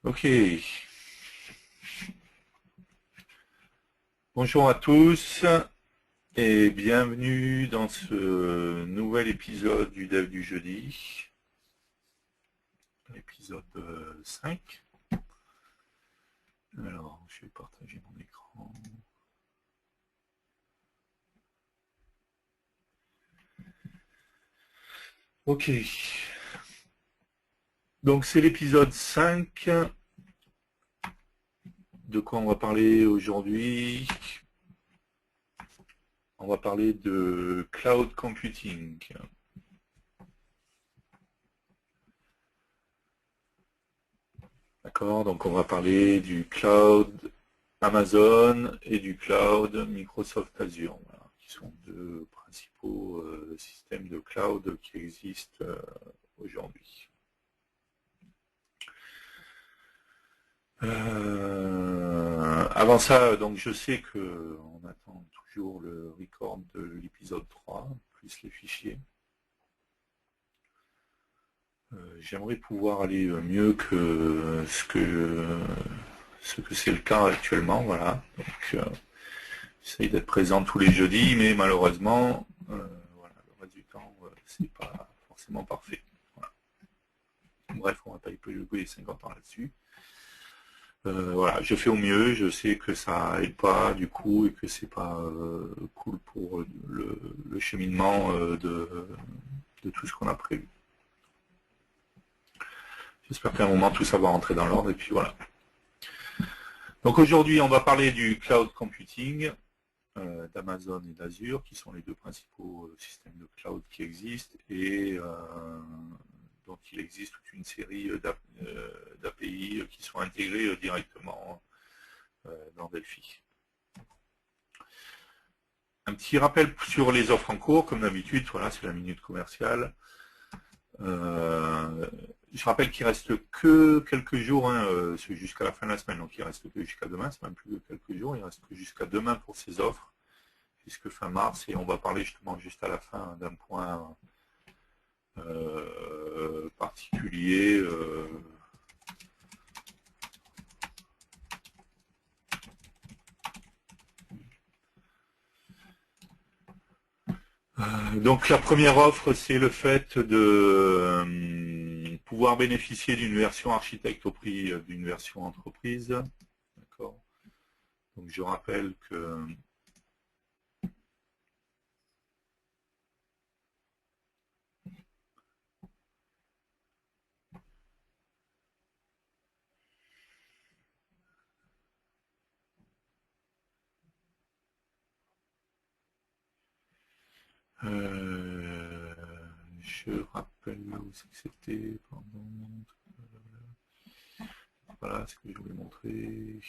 Ok. Bonjour à tous et bienvenue dans ce nouvel épisode du Dev du jeudi, l'épisode 5. Alors, je vais partager mon écran. Ok. Donc, c'est l'épisode 5. De quoi on va parler aujourd'hui? On va parler de cloud computing. D'accord, donc on va parler du cloud Amazon et du cloud Microsoft Azure, voilà, qui sont deux principaux systèmes de cloud qui existent aujourd'hui. Avant ça, donc je sais qu'on attend toujours le record de l'épisode 3, plus les fichiers. J'aimerais pouvoir aller mieux que ce que c'est le cas actuellement, voilà. Donc, j'essaye d'être présent tous les jeudis, mais malheureusement, voilà, le reste du temps, c'est pas forcément parfait. Voilà. Bref, on va pas épiloguer les 50 ans là-dessus. Voilà, je fais au mieux, je sais que ça aide pas du coup et que c'est pas cool pour le cheminement de tout ce qu'on a prévu. J'espère qu'à un moment tout ça va rentrer dans l'ordre et puis voilà. Donc aujourd'hui, on va parler du cloud computing, d'Amazon et d'Azure, qui sont les deux principaux systèmes de cloud qui existent et dont il existe toute une série d'API qui sont intégrés directement dans Delphi. Un petit rappel sur les offres en cours, comme d'habitude, voilà, c'est la minute commerciale. Je rappelle qu'il reste que quelques jours, hein, jusqu'à la fin de la semaine, donc il reste que jusqu'à demain, c'est même plus que quelques jours, il reste que jusqu'à demain pour ces offres, jusque fin mars, et on va parler justement juste à la fin d'un point particulier. Donc la première offre, c'est le fait de pouvoir bénéficier d'une version architecte au prix d'une version entreprise. D'accord. Donc je rappelle que euh, je rappelle où c'est que c'était, pardon. Voilà ce que je voulais montrer.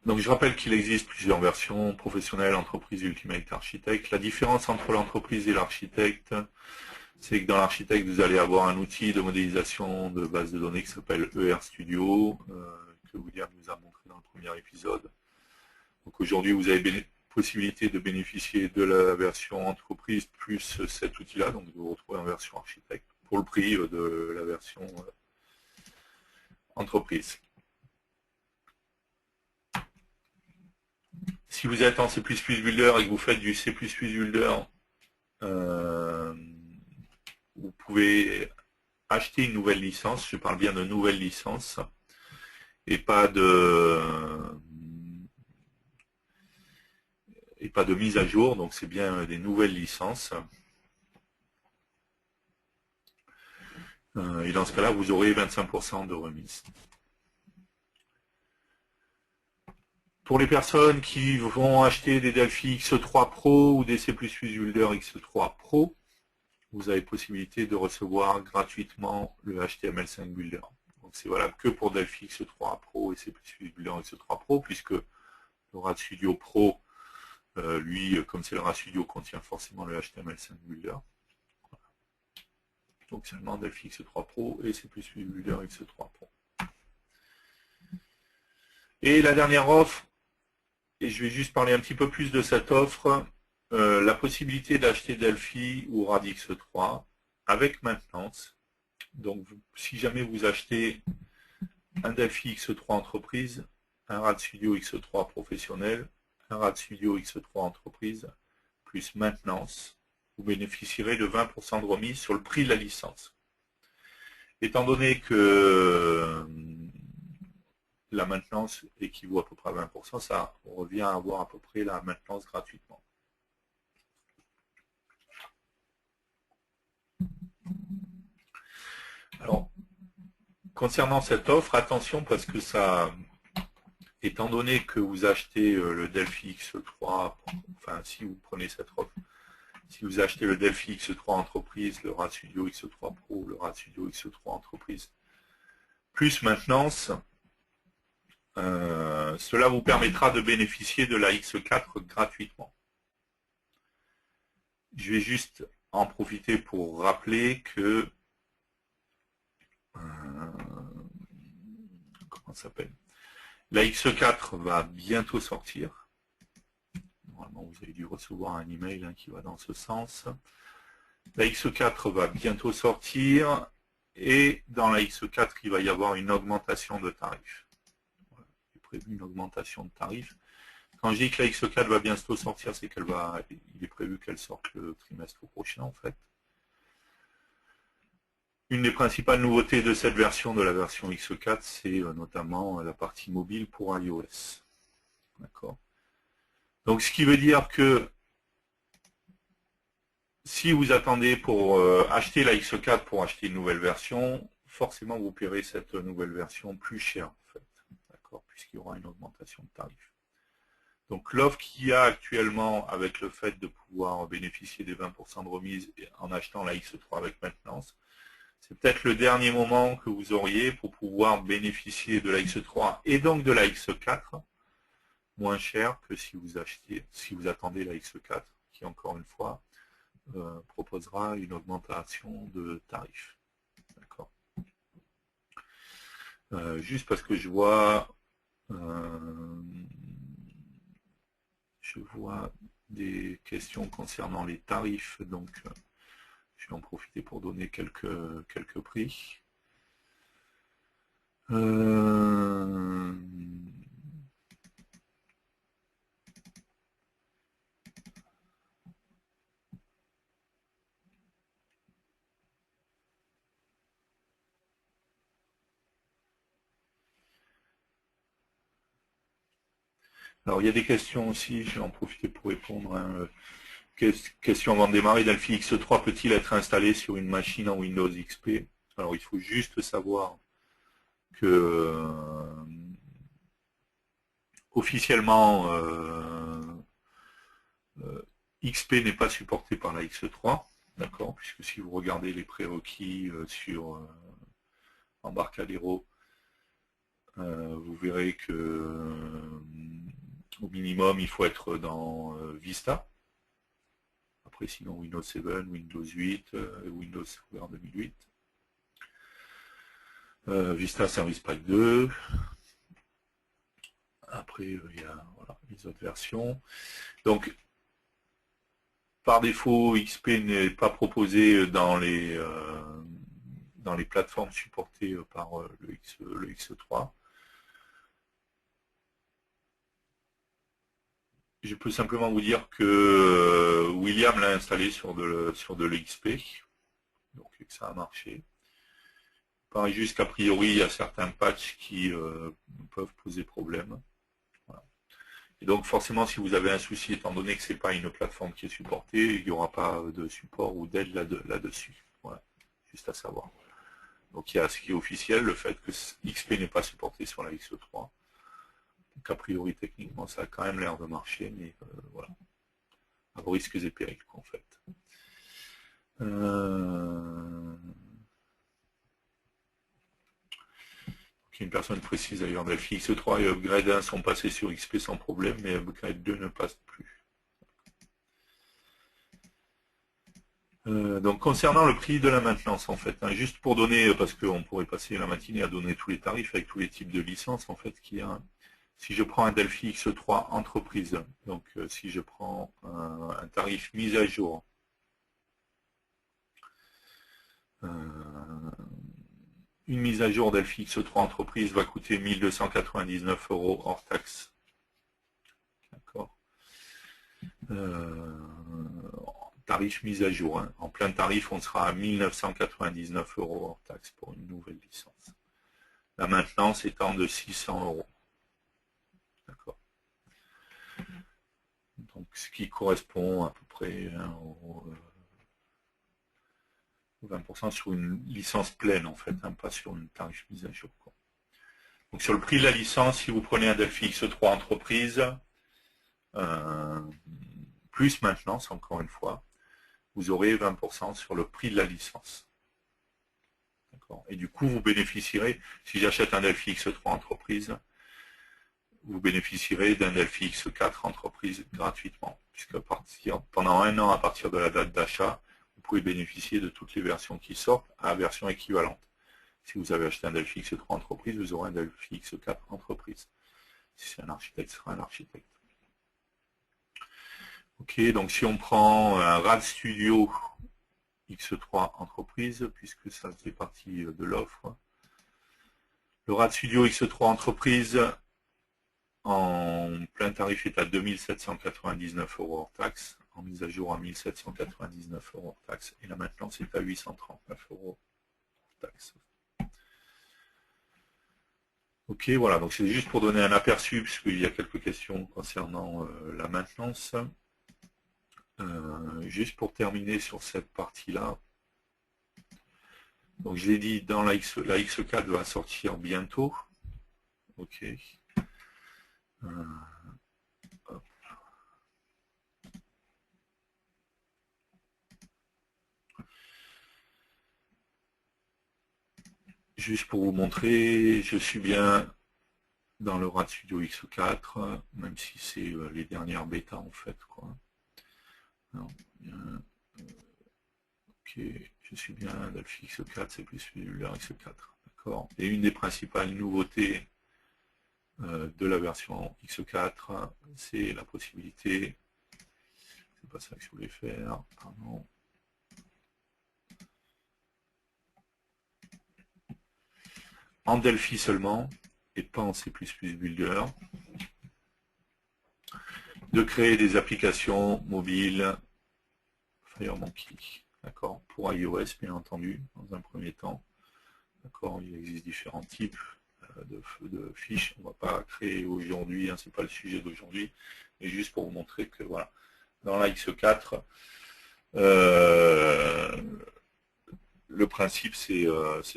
Donc je rappelle qu'il existe plusieurs versions, professionnelle, entreprise, ultimate, architecte. La différence entre l'entreprise et l'architecte, c'est que dans l'architecte, vous allez avoir un outil de modélisation de base de données qui s'appelle ER Studio, que William nous a montré dans le premier épisode. Donc aujourd'hui, vous avez possibilité de bénéficier de la version entreprise plus cet outil-là, donc de vous retrouver en version architecte, pour le prix de la version entreprise. Si vous êtes en C++ Builder et que vous faites du C++ Builder, vous pouvez acheter une nouvelle licence, je parle bien de nouvelle licence, et pas de mise à jour, donc c'est bien des nouvelles licences. Et dans ce cas-là, vous aurez 25% de remise. Pour les personnes qui vont acheter des Delphi X3 Pro ou des C++ Builder X3 Pro, vous avez possibilité de recevoir gratuitement le HTML5 Builder. Donc c'est valable que pour Delphi X3 Pro et C++ Builder X3 Pro, puisque le RAD-Studio Pro, lui, comme c'est le RAD-Studio, contient forcément le HTML5 Builder. Donc seulement Delphi X3 Pro et C++ Builder X3 Pro. Et la dernière offre, et je vais juste parler un petit peu plus de cette offre, la possibilité d'acheter Delphi ou Radix 3 avec maintenance. Donc si jamais vous achetez un Delphi X3 entreprise, un RAD Studio X3 professionnel, un RAD Studio X3 entreprise, plus maintenance, vous bénéficierez de 20% de remise sur le prix de la licence. Étant donné que la maintenance équivaut à peu près à 20%, ça revient à avoir à peu près la maintenance gratuitement. Alors, concernant cette offre, attention parce que ça, étant donné que vous achetez le Delphi X3, enfin si vous prenez cette offre, si vous achetez le Delphi X3 entreprise, le RAD Studio X3 Pro, le RAD Studio X3 entreprise, plus maintenance, cela vous permettra de bénéficier de la X4 gratuitement. Je vais juste en profiter pour rappeler que comment ça s'appelle, la X4 va bientôt sortir. Normalement, vous avez dû recevoir un email qui va dans ce sens. La X4 va bientôt sortir et dans la X4, il va y avoir une augmentation de tarifs. Voilà, il est prévu une augmentation de tarifs. Quand je dis que la X4 va bientôt sortir, c'est il est prévu qu'elle sorte le trimestre prochain en fait. Une des principales nouveautés de cette version, de la version X4, c'est notamment la partie mobile pour iOS. D'accord. Donc ce qui veut dire que si vous attendez pour acheter la X4 pour acheter une nouvelle version, forcément vous paierez cette nouvelle version plus chère en fait. D'accord, puisqu'il y aura une augmentation de tarif. Donc l'offre qu'il y a actuellement avec le fait de pouvoir bénéficier des 20% de remise en achetant la X3 avec maintenance, c'est peut-être le dernier moment que vous auriez pour pouvoir bénéficier de la X3 et donc de la X4 moins cher que si vous attendez la X4 qui encore une fois proposera une augmentation de tarif. D'accord. Juste parce que je vois des questions concernant les tarifs, donc je vais en profiter pour donner quelques prix. Alors il y a des questions aussi, je vais en profiter pour répondre. Question avant de démarrer, Delphi X3 peut-il être installé sur une machine en Windows XP? Alors il faut juste savoir que officiellement XP n'est pas supporté par la X3, d'accord, puisque si vous regardez les prérequis sur Embarcadero, vous verrez que au minimum il faut être dans Vista. Après sinon Windows 7, Windows 8, Windows Server 2008. Vista Service Pack 2. Après il y a les autres versions. Donc par défaut, XP n'est pas proposé dans les plateformes supportées par le X3. Je peux simplement vous dire que William l'a installé sur de l'XP, donc que ça a marché. Pareil, juste qu'a priori, il y a certains patchs qui peuvent poser problème. Voilà. Et donc forcément, si vous avez un souci, étant donné que ce n'est pas une plateforme qui est supportée, il n'y aura pas de support ou d'aide là-dessus. Voilà, juste à savoir. Donc il y a ce qui est officiel, le fait que XP n'est pas supporté sur la X3. Donc a priori, techniquement, ça a quand même l'air de marcher, mais voilà. À vos risques et périls, en fait. Une personne précise d'ailleurs, Delphi X3 et Upgrade 1 sont passés sur XP sans problème, mais Upgrade 2 ne passe plus. Donc concernant le prix de la maintenance en fait, hein, juste pour donner, parce qu'on pourrait passer la matinée à donner tous les tarifs avec tous les types de licences en fait qu'il y a. Si je prends un Delphi X3 entreprise, donc si je prends un tarif mis à jour, une mise à jour Delphi X3 entreprise va coûter 1299 € hors taxe. D'accord. Tarif mise à jour. Hein. En plein tarif, on sera à 1999 € hors taxe pour une nouvelle licence. La maintenance étant de 600 €. D'accord. Donc, ce qui correspond à peu près au 20% sur une licence pleine, en fait, hein, pas sur une tarif mise à jour. Quoi. Donc, sur le prix de la licence, si vous prenez un Delphi X3 entreprise, plus maintenance, encore une fois, vous aurez 20% sur le prix de la licence. Et du coup, vous bénéficierez, si j'achète un Delphi X3 entreprise, vous bénéficierez d'un Delphi X4 entreprise gratuitement, puisque pendant un an, à partir de la date d'achat, vous pouvez bénéficier de toutes les versions qui sortent à la version équivalente. Si vous avez acheté un Delphi X3 entreprise, vous aurez un Delphi X4 entreprise. Si c'est un architecte, ce sera un architecte. Ok, donc si on prend un RAD Studio X3 entreprise, puisque ça fait partie de l'offre, le RAD Studio X3 entreprise en plein tarif est à 2799 € hors taxe, en mise à jour à 1799 € hors taxe, et la maintenance est à 839 € hors taxe. Ok, voilà, donc c'est juste pour donner un aperçu, puisqu'il y a quelques questions concernant la maintenance. Juste pour terminer sur cette partie-là, donc je l'ai dit, dans la X4 va sortir bientôt. Ok. Juste pour vous montrer, je suis bien dans le RAD Studio X4, même si c'est les dernières bêtas en fait. Quoi. Alors, ok, je suis bien Delphi X4, c'est plus celui-là X4. D'accord. Et une des principales nouveautés de la version X4, c'est la possibilité, c'est pas ça que je voulais faire, pardon. En Delphi seulement, et pas en C++ Builder, de créer des applications mobiles FireMonkey, d'accord, pour iOS bien entendu, dans un premier temps. D'accord, il existe différents types de fiches. On ne va pas créer aujourd'hui, hein, c'est pas le sujet d'aujourd'hui, mais juste pour vous montrer que voilà, dans la X4, le principe c'est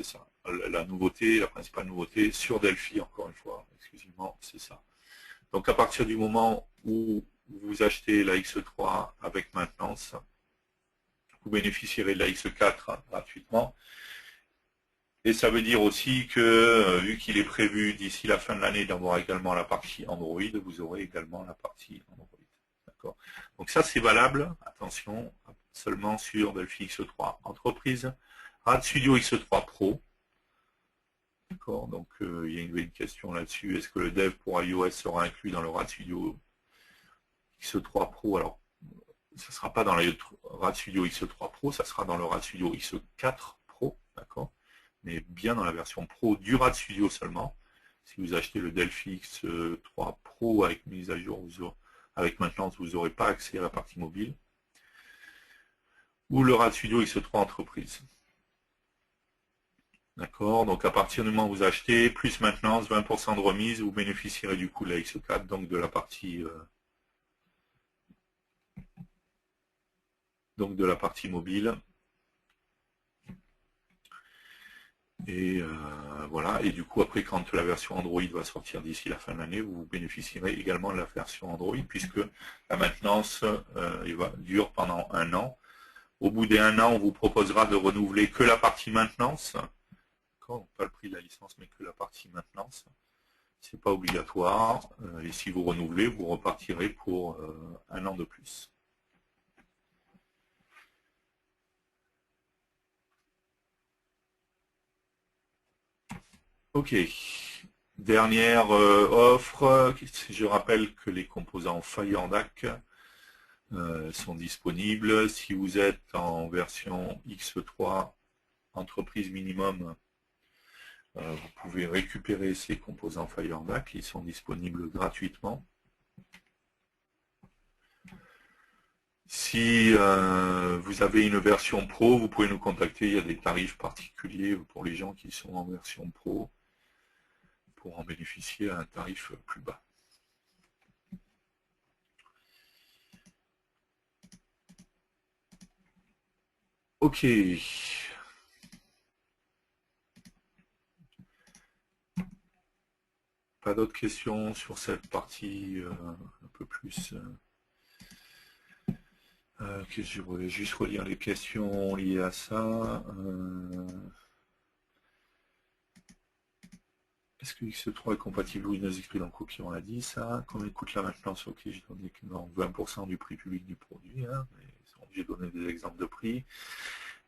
ça. La nouveauté, la principale nouveauté sur Delphi, encore une fois, exclusivement, c'est ça. Donc à partir du moment où vous achetez la X3 avec maintenance, vous bénéficierez de la X4 gratuitement. Et ça veut dire aussi que, vu qu'il est prévu d'ici la fin de l'année d'avoir également la partie Android, vous aurez également la partie Android. D'accord. Donc ça, c'est valable, attention, seulement sur Delphi X3 Entreprise. RAD Studio X3 Pro. D'accord. Donc il y a une question là-dessus. Est-ce que le dev pour iOS sera inclus dans le RAD Studio X3 Pro? Alors, ça ne sera pas dans le RAD Studio X3 Pro, ça sera dans le RAD Studio X4 Pro. D'accord. Mais bien dans la version Pro du RAD Studio seulement. Si vous achetez le Delphi X3 Pro avec mise à jour, avec maintenance, vous n'aurez pas accès à la partie mobile. Ou le RAD Studio X3 Entreprise. D'accord, donc à partir du moment où vous achetez, plus maintenance, 20% de remise, vous bénéficierez du coup de la X4, donc de la partie mobile. Et voilà, et du coup après quand la version Android va sortir d'ici la fin de l'année, vous bénéficierez également de la version Android puisque la maintenance dure pendant un an. Au bout des un an, on vous proposera de renouveler que la partie maintenance, pas le prix de la licence mais que la partie maintenance. C'est pas obligatoire et si vous renouvelez, vous repartirez pour un an de plus. Ok. Dernière offre. Je rappelle que les composants FireDAC sont disponibles. Si vous êtes en version X3 entreprise minimum, vous pouvez récupérer ces composants FireDAC. Ils sont disponibles gratuitement. Si vous avez une version pro, vous pouvez nous contacter. Il y a des tarifs particuliers pour les gens qui sont en version pro pour en bénéficier à un tarif plus bas. Ok. Pas d'autres questions sur cette partie un peu plus... que je voulais juste relire les questions liées à ça. Est-ce que X3 est compatible Windows XP dans Cookie? On l'a dit ça. Combien coûte la maintenance? Ok, j'ai donné 20% du prix public du produit. Hein, mais j'ai donné des exemples de prix.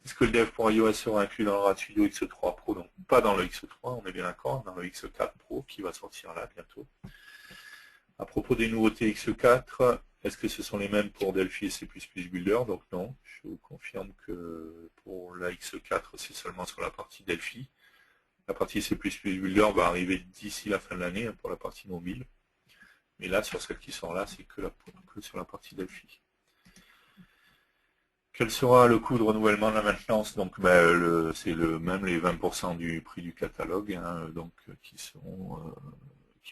Est-ce que le dev pour iOS sera inclus dans le RAD Studio X3 Pro? Donc pas dans le X3, on est bien d'accord, dans le X4 Pro qui va sortir là bientôt. À propos des nouveautés X4, est-ce que ce sont les mêmes pour Delphi et C++ Builder? Donc non, je vous confirme que pour la X4, c'est seulement sur la partie Delphi. La partie C++ Builder va arriver d'ici la fin de l'année pour la partie mobile. Mais là, sur celle qui sort là, c'est que sur la partie Delphi. Quel sera le coût de renouvellement de la maintenance? Donc c'est même les 20% du prix du catalogue, hein, donc qui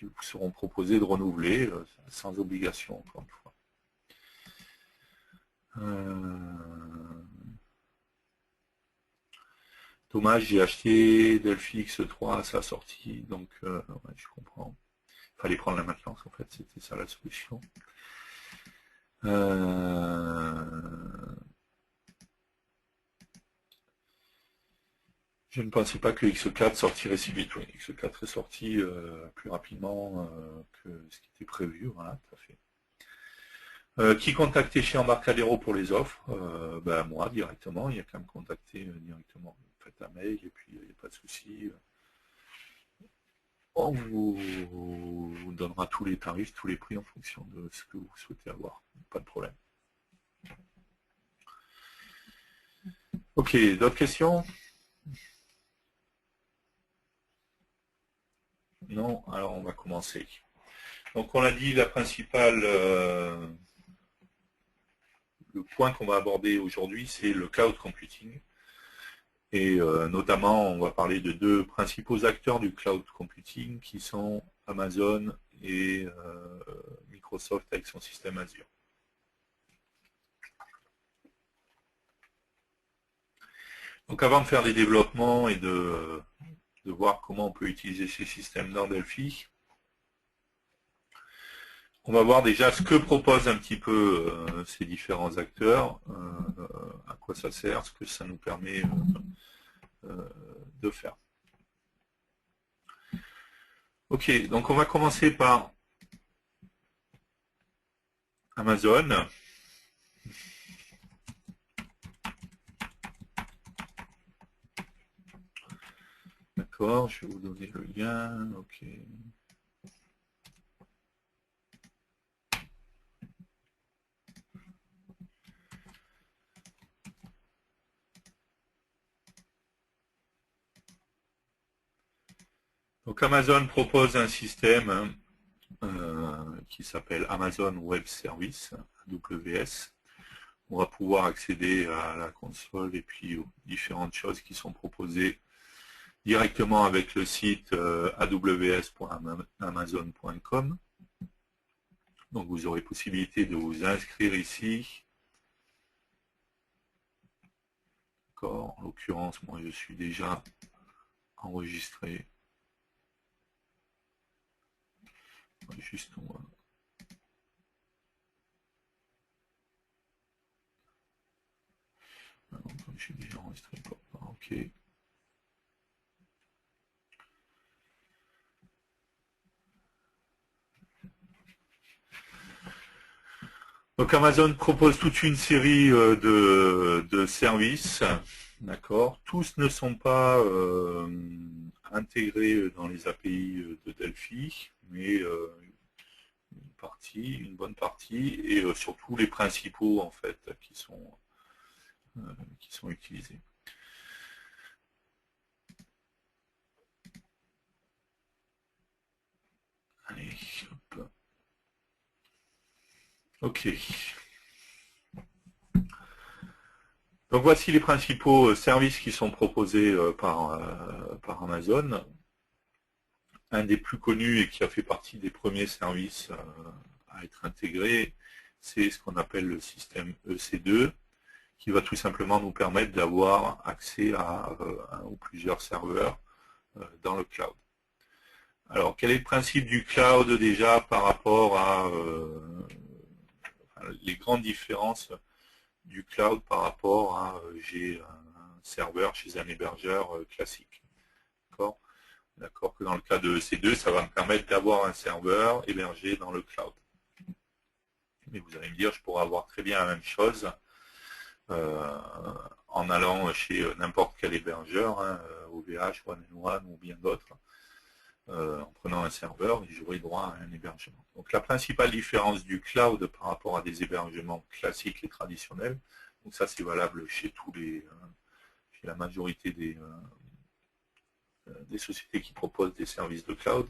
vous seront proposés de renouveler sans obligation, encore une fois. Thomas, j'ai acheté Delphi X3 à sa sortie, donc ouais, je comprends. Il fallait prendre la maintenance, en fait, c'était ça la solution. Je ne pensais pas que X4 sortirait si vite. Oui, X4 est sorti plus rapidement que ce qui était prévu. Voilà, tout à fait. Qui contacter chez Embarcadero pour les offres? Moi, directement. Il y a qu'à me contacter directement. Vous faites un mail et puis il n'y a pas de souci. On vous donnera tous les tarifs, tous les prix en fonction de ce que vous souhaitez avoir. Pas de problème. Ok, d'autres questions? Non, alors on va commencer. Donc on l'a dit, la principale, le point qu'on va aborder aujourd'hui, c'est le cloud computing. Et notamment, on va parler de deux principaux acteurs du cloud computing qui sont Amazon et Microsoft avec son système Azure. Donc avant de faire des développements et de voir comment on peut utiliser ces systèmes dans Delphi, on va voir déjà ce que proposent un petit peu ces différents acteurs, à quoi ça sert, ce que ça nous permet de faire. Ok, donc on va commencer par Amazon. D'accord, je vais vous donner le lien. Ok. Donc Amazon propose un système qui s'appelle Amazon Web Service, AWS. On va pouvoir accéder à la console et puis aux différentes choses qui sont proposées directement avec le site aws.amazon.com. Donc vous aurez possibilité de vous inscrire ici. D'accord. En l'occurrence, moi je suis déjà enregistré. Juste on va... Je suis déjà enregistré. Ok. Donc Amazon propose toute une série de services D'accord. Tous ne sont pas intégrés dans les API de Delphi, mais une bonne partie, et surtout les principaux en fait qui sont utilisés. Allez, hop. Ok. Donc voici les principaux services qui sont proposés par Amazon. Un des plus connus et qui a fait partie des premiers services à être intégré, c'est ce qu'on appelle le système EC2, qui va tout simplement nous permettre d'avoir accès à un ou plusieurs serveurs dans le cloud. Alors, quel est le principe du cloud déjà par rapport à les grandes différences du cloud par rapport à j'ai un serveur chez un hébergeur classique. D'accord que dans le cas de EC2, ça va me permettre d'avoir un serveur hébergé dans le cloud. Mais vous allez me dire, je pourrais avoir très bien la même chose en allant chez n'importe quel hébergeur, OVH, One and One ou bien d'autres, en prenant un serveur, et j'aurai droit à un hébergement. Donc la principale différence du cloud par rapport à des hébergements classiques et traditionnels, donc ça c'est valable chez chez la majorité des sociétés qui proposent des services de cloud,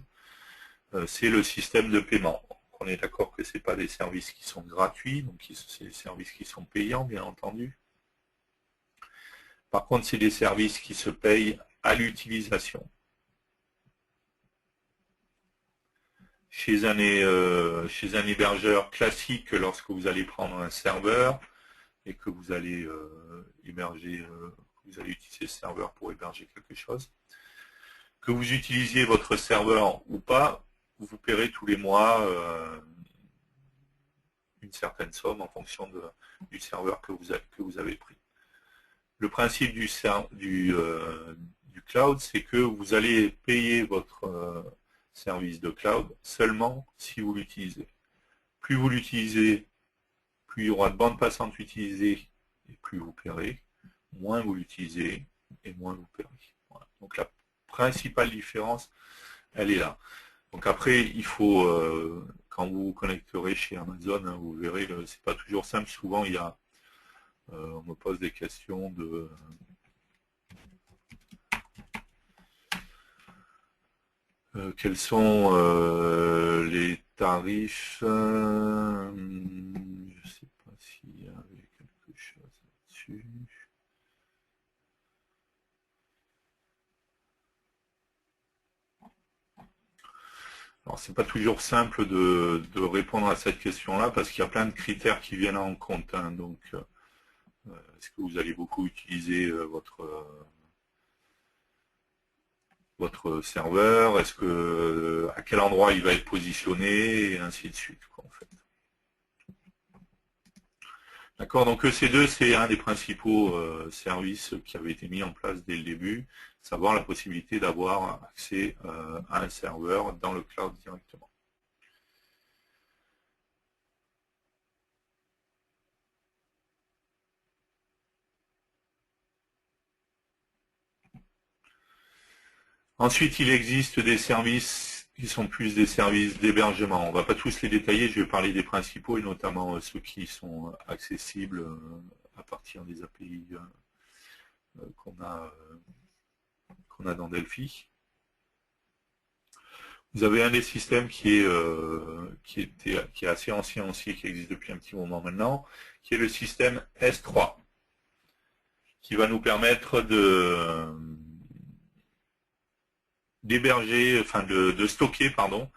c'est le système de paiement. On est d'accord que ce n'est pas des services qui sont gratuits, donc c'est des services qui sont payants, bien entendu. Par contre, c'est des services qui se payent à l'utilisation. Chez un hébergeur classique, lorsque vous allez prendre un serveur et que vous allez vous allez utiliser ce serveur pour héberger quelque chose, que vous utilisiez votre serveur ou pas, vous paierez tous les mois une certaine somme en fonction du serveur que vous avez pris. Le principe du cloud, c'est que vous allez payer votre service de cloud seulement si vous l'utilisez. Plus vous l'utilisez, plus il y aura de bandes passantes utilisées et plus vous paierez. Moins vous l'utilisez et moins vous paierez. Voilà. Donc la principale différence, elle est là. Donc après, il faut, quand vous vous connecterez chez Amazon, hein, vous verrez, c'est pas toujours simple. Souvent, il y a, on me pose des questions de quels sont les tarifs. Je ne sais pas s'il y avait quelque chose là-dessus. Alors, c'est pas toujours simple de répondre à cette question-là parce qu'il y a plein de critères qui viennent en compte. Hein. Donc, est-ce que vous allez beaucoup utiliser votre serveur? Est-ce que à quel endroit il va être positionné et ainsi de suite, quoi, en fait. D'accord. Donc EC2, c'est un des principaux services qui avait été mis en place dès le début, savoir la possibilité d'avoir accès à un serveur dans le cloud directement. Ensuite, il existe des services qui sont plus des services d'hébergement. On ne va pas tous les détailler, je vais parler des principaux et notamment ceux qui sont accessibles à partir des API qu'on a dans Delphi. Vous avez un des systèmes qui est assez ancien aussi, qui existe depuis un petit moment maintenant, qui est le système S3, qui va nous permettre d'héberger, enfin de stocker, pardon,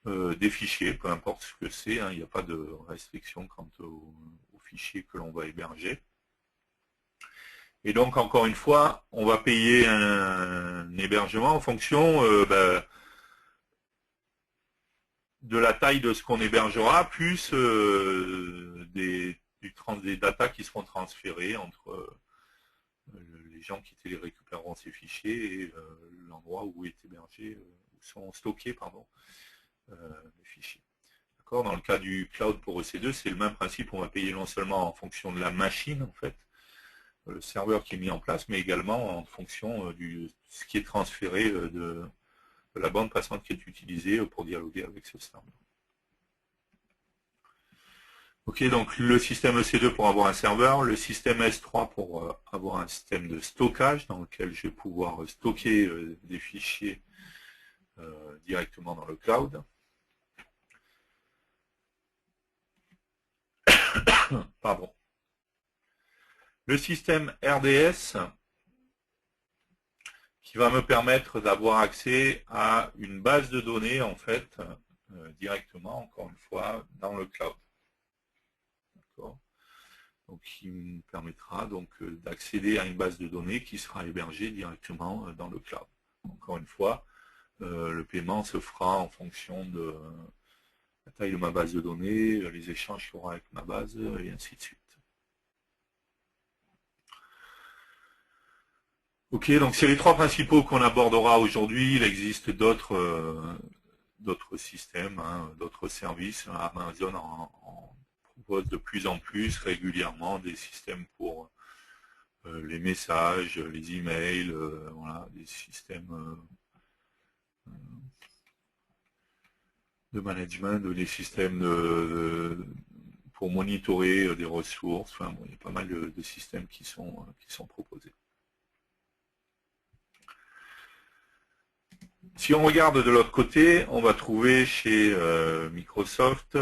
des fichiers, peu importe ce que c'est, hein, il n'y a pas de restriction quant aux fichiers que l'on va héberger. Et donc, encore une fois, on va payer un hébergement en fonction de la taille de ce qu'on hébergera, plus des datas qui seront transférées entre les gens qui récupéreront ces fichiers et l'endroit où est hébergé, où sont stockés, pardon, les fichiers. Dans le cas du cloud pour EC2, c'est le même principe, on va payer non seulement en fonction de la machine, en fait, le serveur qui est mis en place, mais également en fonction de ce qui est transféré de la bande passante qui est utilisée pour dialoguer avec ce serveur. Ok, donc le système EC2 pour avoir un serveur, le système S3 pour avoir un système de stockage dans lequel je vais pouvoir stocker des fichiers directement dans le cloud. Pardon. Le système RDS qui va me permettre d'avoir accès à une base de données en fait directement, encore une fois, dans le cloud. D'accord. Donc, qui me permettra donc d'accéder à une base de données qui sera hébergée directement dans le cloud. Encore une fois, le paiement se fera en fonction de la taille de ma base de données, les échanges qu'il y aura avec ma base, et ainsi de suite. Ok, donc c'est les trois principaux qu'on abordera aujourd'hui. Il existe d'autres systèmes, hein, d'autres services. Amazon en propose de plus en plus régulièrement des systèmes pour les messages, les emails, voilà, des systèmes de management, des systèmes pour monitorer des ressources. Enfin, bon, il y a pas mal de systèmes qui sont proposés. Si on regarde de l'autre côté, on va trouver chez Microsoft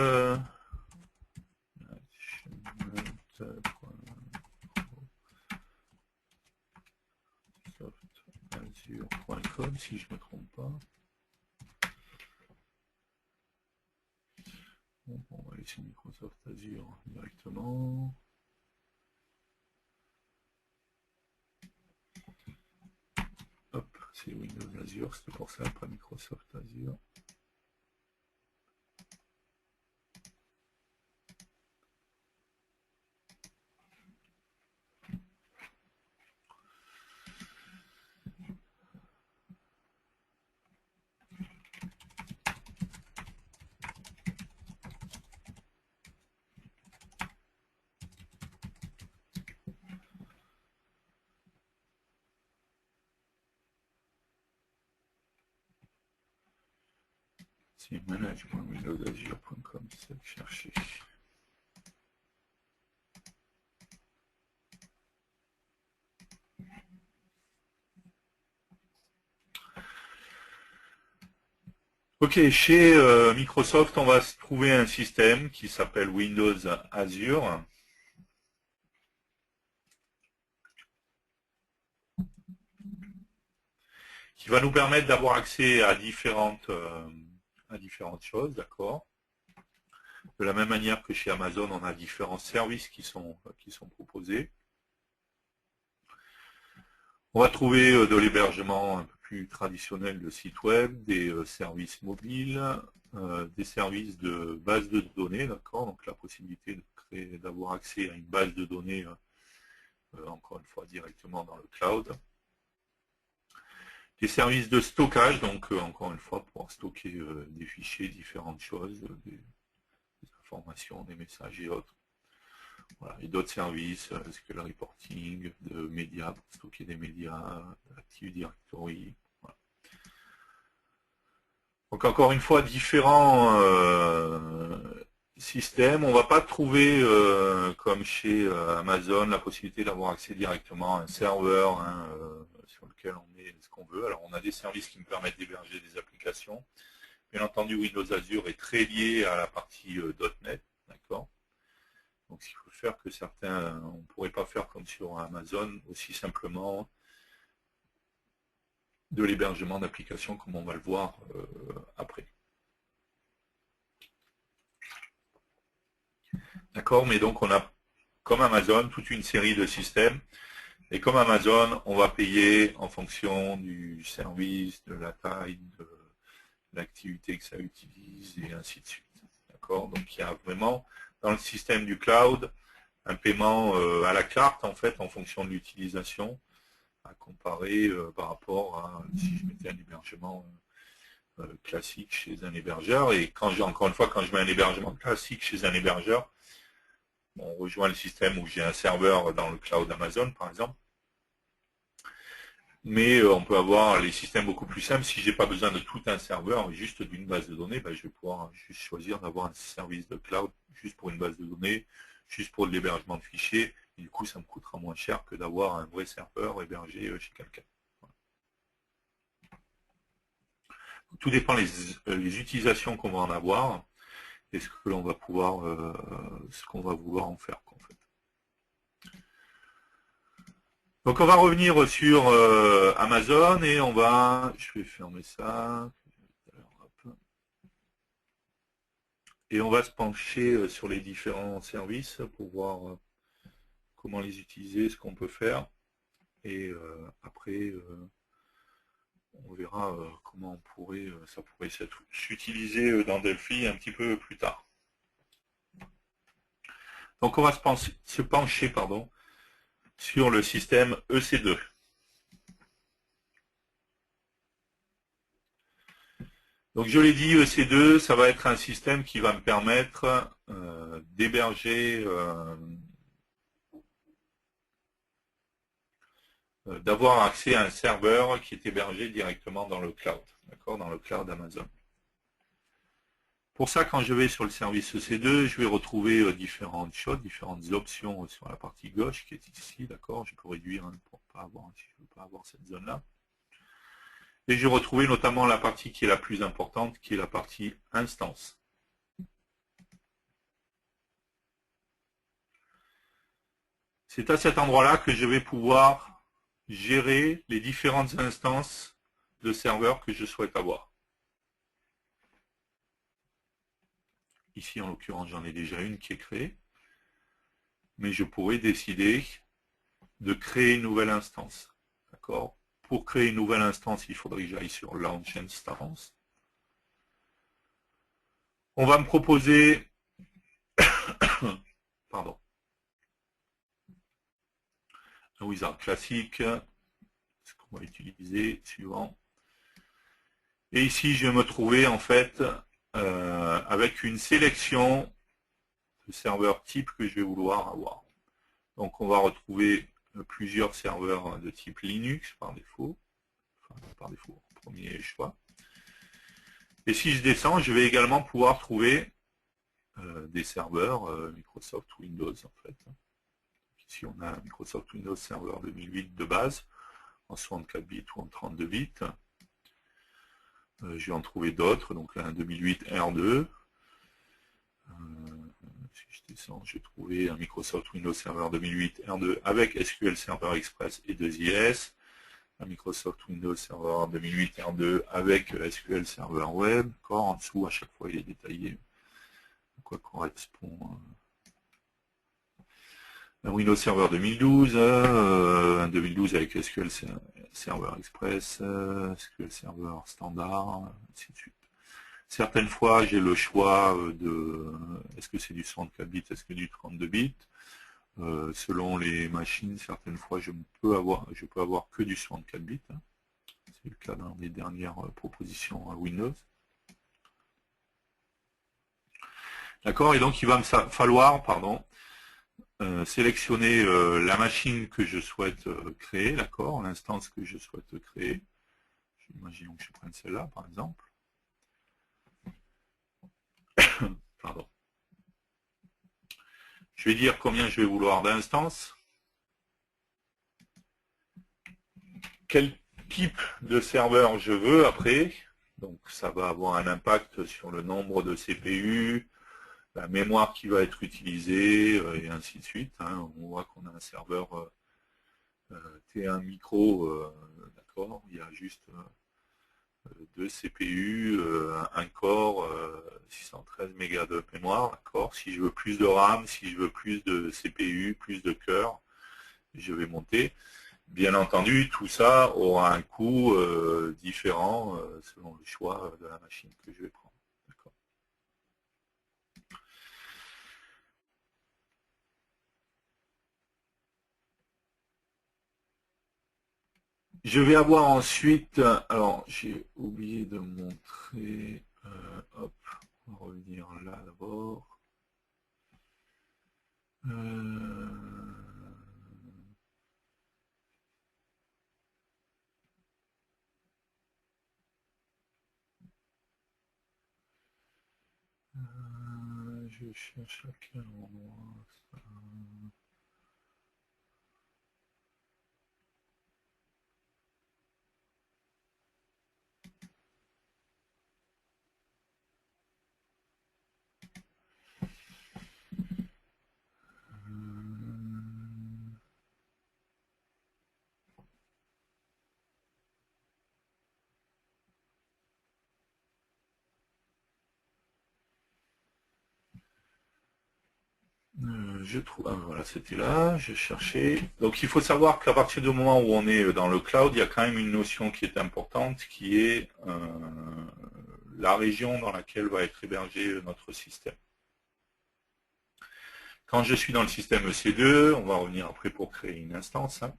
azure.com, si je ne me trompe pas. Bon, on va aller sur Microsoft Azure directement. Hop, c'est Windows Azure, c'était pour ça, pas Microsoft Azure. C'est manage.windowsazure.com, c'est ça que je cherchais. Ok, chez Microsoft, on va se trouver un système qui s'appelle Windows Azure. Qui va nous permettre d'avoir accès à différentes choses, d'accord. De la même manière que chez Amazon, on a différents services qui sont proposés. On va trouver de l'hébergement un peu plus traditionnel de sites web, des services mobiles, des services de base de données, d'accord. Donc la possibilité d'avoir accès à une base de données, encore une fois, directement dans le cloud. Des services de stockage, donc encore une fois, pour stocker des fichiers, différentes choses, des informations, des messages et autres. Voilà. Et d'autres services, SQL Reporting, de médias, pour stocker des médias, Active Directory. Voilà. Donc encore une fois, différents systèmes. On ne va pas trouver, comme chez Amazon, la possibilité d'avoir accès directement à un serveur sur lequel on met ce qu'on veut. Alors on a des services qui me permettent d'héberger des applications. Bien entendu, Windows Azure est très lié à la partie .NET, d'accord. Donc il faut faire que certains, on ne pourrait pas faire comme sur Amazon, aussi simplement de l'hébergement d'applications comme on va le voir après. D'accord, mais donc on a, comme Amazon, toute une série de systèmes. Et comme Amazon, on va payer en fonction du service, de la taille, de l'activité que ça utilise, et ainsi de suite. D'accord, donc il y a vraiment, dans le système du cloud, un paiement à la carte, en fait, en fonction de l'utilisation, à comparer par rapport à si je mettais un hébergement classique chez un hébergeur. Et quand encore une fois, quand je mets un hébergement classique chez un hébergeur, on rejoint le système où j'ai un serveur dans le cloud Amazon, par exemple. Mais on peut avoir les systèmes beaucoup plus simples. Si j'ai pas besoin de tout un serveur, juste d'une base de données, ben, je vais pouvoir juste choisir d'avoir un service de cloud juste pour une base de données, juste pour l'hébergement de fichiers. Et du coup, ça me coûtera moins cher que d'avoir un vrai serveur hébergé chez quelqu'un. Voilà. Tout dépend les utilisations qu'on va en avoir et ce que l'on va pouvoir, ce qu'on va vouloir en faire, en fait. Donc on va revenir sur Amazon et on va, je vais fermer ça, et on va se pencher sur les différents services pour voir comment les utiliser, ce qu'on peut faire, et après on verra comment on pourrait, ça pourrait s'utiliser dans Delphi un petit peu plus tard. Donc on va se pencher pardon, sur le système EC2. Donc je l'ai dit, EC2, ça va être un système qui va me permettre d'héberger, d'avoir accès à un serveur qui est hébergé directement dans le cloud, d'accord, dans le cloud Amazon. Pour ça, quand je vais sur le service EC2, je vais retrouver différentes choses, différentes options sur la partie gauche qui est ici, d'accord. Je peux réduire hein, pour pas avoir, si je ne veux pas avoir cette zone-là. Et je vais retrouver notamment la partie qui est la plus importante, qui est la partie instance. C'est à cet endroit-là que je vais pouvoir gérer les différentes instances de serveurs que je souhaite avoir. Ici, en l'occurrence, j'en ai déjà une qui est créée. Mais je pourrais décider de créer une nouvelle instance. D'accord ? Pour créer une nouvelle instance, il faudrait que j'aille sur Launch Instance. On va me proposer pardon, un wizard classique, ce qu'on va utiliser, suivant. Et ici, je vais me trouver en fait avec une sélection de serveurs type que je vais vouloir avoir. Donc on va retrouver plusieurs serveurs de type Linux par défaut, premier choix. Et si je descends, je vais également pouvoir trouver des serveurs Microsoft Windows en fait. Ici on a un Microsoft Windows Server 2008 de base, en 64 bits ou en 32 bits. Je vais en trouver d'autres, donc un 2008 R2. Si je descends, je vais trouver un Microsoft Windows Server 2008 R2 avec SQL Server Express et 2IS. Un Microsoft Windows Server 2008 R2 avec SQL Server Web. Encore en dessous, à chaque fois, il est détaillé à quoi correspond un Windows Server 2012, un 2012 avec SQL Server Express, SQL Server Standard, ainsi de suite. Certaines fois, j'ai le choix de est-ce que c'est du 64 bits, est-ce que du 32 bits. Selon les machines, certaines fois, je peux avoir que du 64 bits. C'est le cas dans les dernières propositions à Windows. D'accord, et donc il va me falloir, sélectionner la machine que je souhaite créer, d'accord, l'instance que je souhaite créer. Imaginons que je prenne celle-là, par exemple. Pardon. Je vais dire combien je vais vouloir d'instances. Quel type de serveur je veux après. Donc ça va avoir un impact sur le nombre de CPU, la mémoire qui va être utilisée, et ainsi de suite. Hein. On voit qu'on a un serveur T1 micro, d'accord, il y a juste 2 CPU, un core, 613 mégas de mémoire, d'accord. Si je veux plus de RAM, si je veux plus de CPU, plus de cœur, je vais monter. Bien entendu, tout ça aura un coût différent selon le choix de la machine que je vais prendre. Je vais avoir ensuite, alors j'ai oublié de montrer, hop, on va revenir là d'abord. Je cherche à quel endroit ça. Je trouve, ah, voilà, c'était là, je cherchais. Donc il faut savoir qu'à partir du moment où on est dans le cloud, il y a quand même une notion qui est importante, qui est la région dans laquelle va être hébergé notre système. Quand je suis dans le système EC2, on va revenir après pour créer une instance, hein,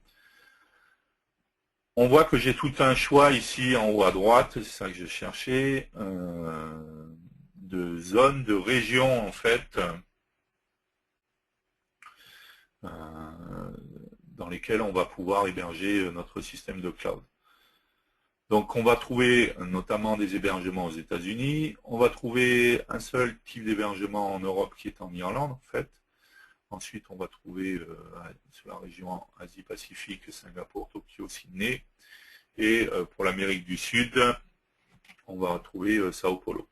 on voit que j'ai tout un choix ici en haut à droite, c'est ça que je cherchais, de zones, de régions en fait, dans lesquelles on va pouvoir héberger notre système de cloud. Donc on va trouver notamment des hébergements aux États-Unis, on va trouver un seul type d'hébergement en Europe qui est en Irlande en fait. Ensuite on va trouver sur la région Asie-Pacifique, Singapour, Tokyo, Sydney. Et pour l'Amérique du Sud, on va retrouver Sao Paulo.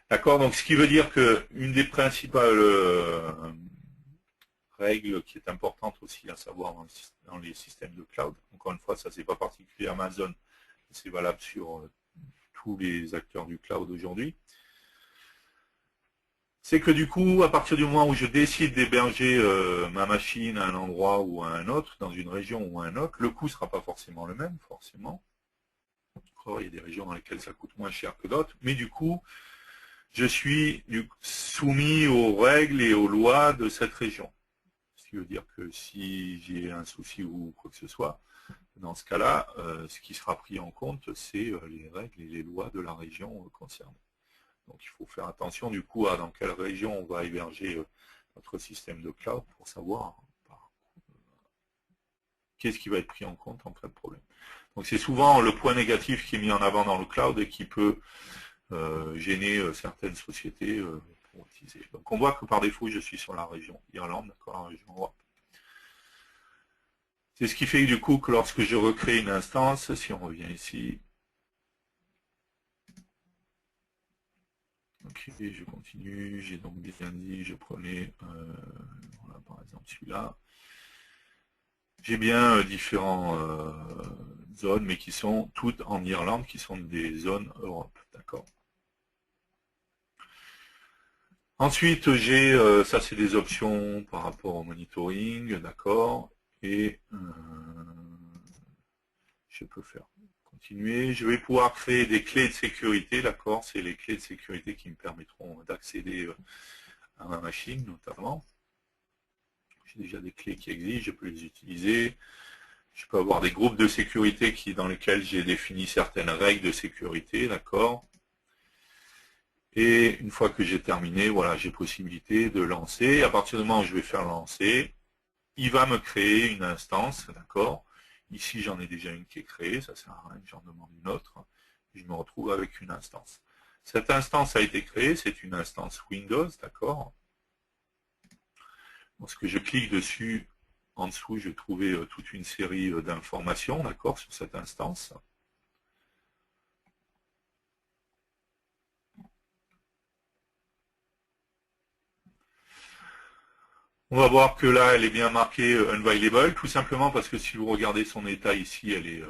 D'accord, donc ce qui veut dire qu'une des principales règles qui est importante aussi à savoir dans les systèmes de cloud, encore une fois, ça c'est pas particulier à Amazon, c'est valable sur tous les acteurs du cloud aujourd'hui, c'est que du coup, à partir du moment où je décide d'héberger ma machine à un endroit ou à un autre, dans une région ou à un autre, le coût ne sera pas forcément le même, forcément. Il y a des régions dans lesquelles ça coûte moins cher que d'autres, mais du coup, je suis soumis aux règles et aux lois de cette région. Ce qui veut dire que si j'ai un souci ou quoi que ce soit, dans ce cas-là, ce qui sera pris en compte, c'est les règles et les lois de la région concernée. Donc il faut faire attention du coup à dans quelle région on va héberger notre système de cloud pour savoir qu'est-ce qui va être pris en compte en cas de problème. Donc c'est souvent le point négatif qui est mis en avant dans le cloud et qui peut gêner certaines sociétés pour utiliser. Donc on voit que par défaut je suis sur la région Irlande, d'accord, la région Europe. C'est ce qui fait du coup que lorsque je recrée une instance, si on revient ici, ok, je continue, j'ai donc bien dit, je prenais, voilà, par exemple celui-là. J'ai bien différentes zones, mais qui sont toutes en Irlande, qui sont des zones Europe, d'accord. Ensuite, j'ai, ça c'est des options par rapport au monitoring, d'accord, et je peux faire continuer. Je vais pouvoir créer des clés de sécurité, d'accord, c'est les clés de sécurité qui me permettront d'accéder à ma machine notamment. J'ai déjà des clés qui existent, je peux les utiliser. Je peux avoir des groupes de sécurité dans lesquels j'ai défini certaines règles de sécurité, d'accord. Et une fois que j'ai terminé, voilà, j'ai possibilité de lancer. À partir du moment où je vais faire lancer, il va me créer une instance, d'accord. Ici, j'en ai déjà une qui est créée, ça sert à rien que j'en demande une autre. Je me retrouve avec une instance. Cette instance a été créée, c'est une instance Windows, d'accord. Lorsque je clique dessus, en dessous, je vais trouver toute une série d'informations, d'accord, sur cette instance. On va voir que là, elle est bien marquée unavailable, tout simplement parce que si vous regardez son état ici, elle est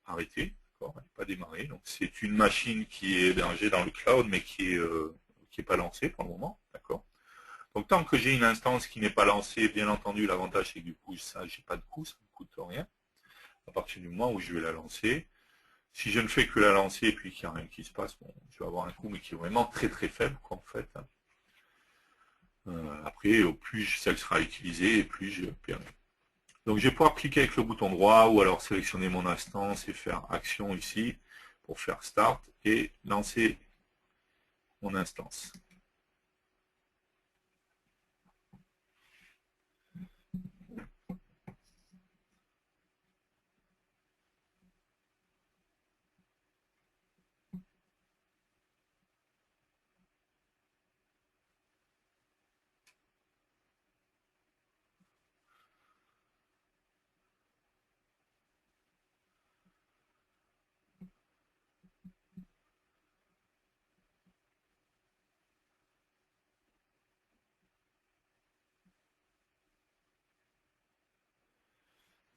arrêtée, elle n'est pas démarrée. Donc c'est une machine qui est hébergée dans le cloud, mais qui est pas lancée pour le moment, d'accord. Donc tant que j'ai une instance qui n'est pas lancée, bien entendu, l'avantage c'est que du coup, ça, j'ai pas de coût, ça ne me coûte rien. À partir du moment où je vais la lancer, si je ne fais que la lancer et puis qu'il n'y a rien qui se passe, bon, je vais avoir un coût, mais qui est vraiment très très faible, quoi, en fait. Après, plus ça sera utilisé, et plus je paierai. Donc je vais pouvoir cliquer avec le bouton droit ou alors sélectionner mon instance et faire action ici pour faire start et lancer mon instance.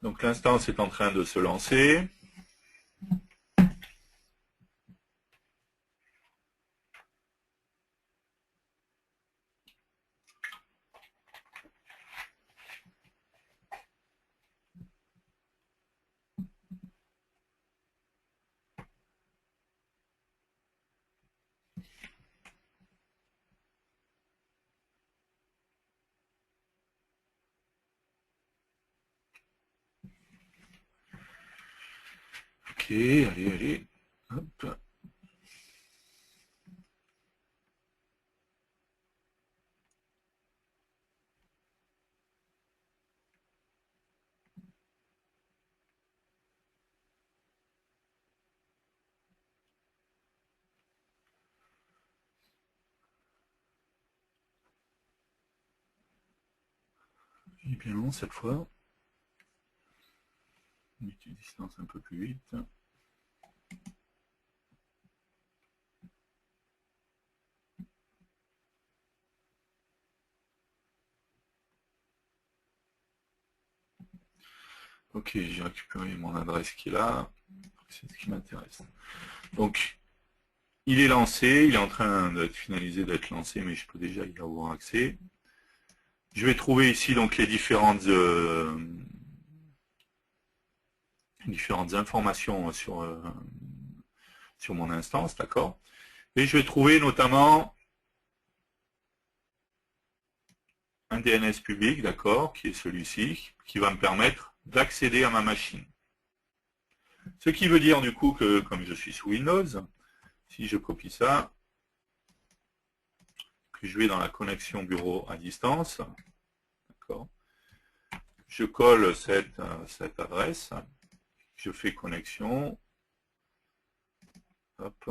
Donc l'instance est en train de se lancer. Ok, allez, allez. Hop. Il est bien long cette fois. On utilise distance un peu plus vite. Ok, j'ai récupéré mon adresse qui est là. C'est ce qui m'intéresse. Donc, il est lancé, il est en train d'être finalisé, d'être lancé, mais je peux déjà y avoir accès. Je vais trouver ici donc les différentes informations sur mon instance, d'accord. Et je vais trouver notamment un DNS public, d'accord, qui est celui-ci, qui va me permettre d'accéder à ma machine. Ce qui veut dire du coup que, comme je suis sous Windows, si je copie ça, que je vais dans la connexion bureau à distance, d'accord, je colle cette adresse, je fais connexion, hop,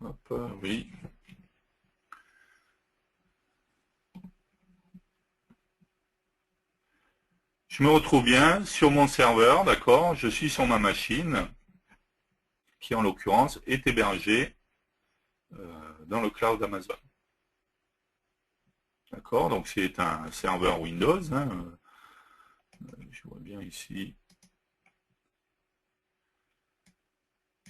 hop, oui. Je me retrouve bien sur mon serveur, d'accord, je suis sur ma machine, qui en l'occurrence est hébergée dans le cloud Amazon. D'accord, donc c'est un serveur Windows, hein, je vois bien ici.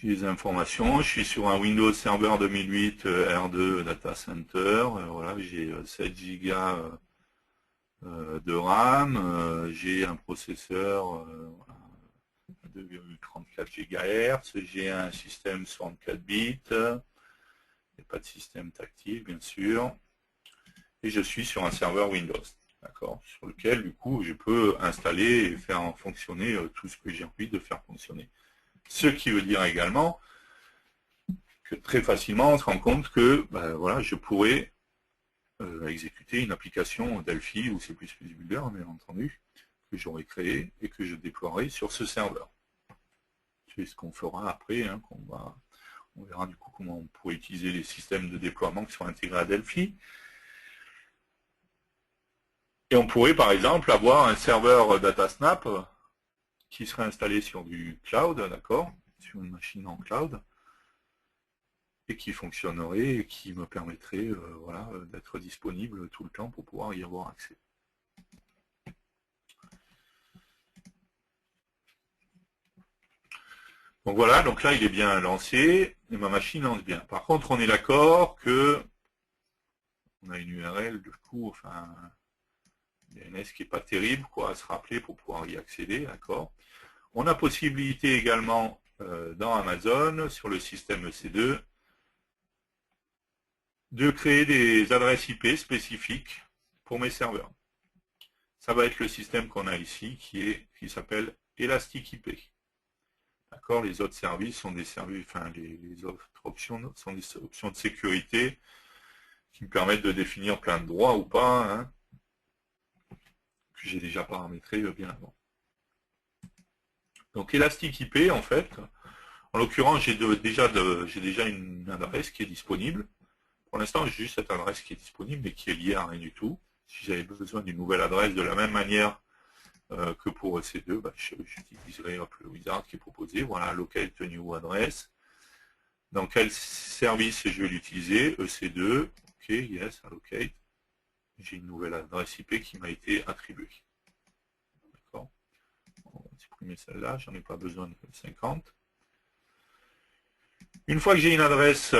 J'ai les informations, je suis sur un Windows Server 2008 R2 Data Center, voilà, j'ai 7 Go de RAM, j'ai un processeur 2,34 GHz, j'ai un système 64 bits, il n'y a pas de système tactile bien sûr, et je suis sur un serveur Windows, d'accord, sur lequel du coup je peux installer et faire fonctionner tout ce que j'ai envie de faire fonctionner. Ce qui veut dire également que très facilement on se rend compte que ben, voilà, je pourrais exécuter une application Delphi ou C++ Builder, bien entendu, que j'aurais créé et que je déploierai sur ce serveur. C'est ce qu'on fera après, hein, on verra du coup comment on pourrait utiliser les systèmes de déploiement qui sont intégrés à Delphi. Et on pourrait par exemple avoir un serveur DataSnap qui serait installé sur du cloud, d'accord, sur une machine en cloud, et qui fonctionnerait et qui me permettrait voilà, d'être disponible tout le temps pour pouvoir y avoir accès. Donc voilà, donc là il est bien lancé et ma machine lance bien. Par contre, on est d'accord que on a une URL du coup, enfin DNS qui n'est pas terrible quoi à se rappeler pour pouvoir y accéder, d'accord. On a possibilité également dans Amazon sur le système EC2 de créer des adresses IP spécifiques pour mes serveurs. Ça va être le système qu'on a ici qui s'appelle Elastic IP. D'accord, les autres services sont des services, enfin les autres options sont des options de sécurité qui me permettent de définir plein de droits ou pas, hein, que j'ai déjà paramétré bien avant. Donc Elastic IP, en fait, en l'occurrence, j'ai déjà une adresse qui est disponible. Pour l'instant, j'ai juste cette adresse qui est disponible, mais qui est liée à rien du tout. Si j'avais besoin d'une nouvelle adresse de la même manière que pour EC2, bah, j'utiliserai le wizard qui est proposé. Voilà, locate new address. Dans quel service je vais l'utiliser? EC2. OK, yes, allocate. J'ai une nouvelle adresse IP qui m'a été attribuée. D'accord. On va supprimer celle-là, j'en ai pas besoin de 50. Une fois que j'ai une adresse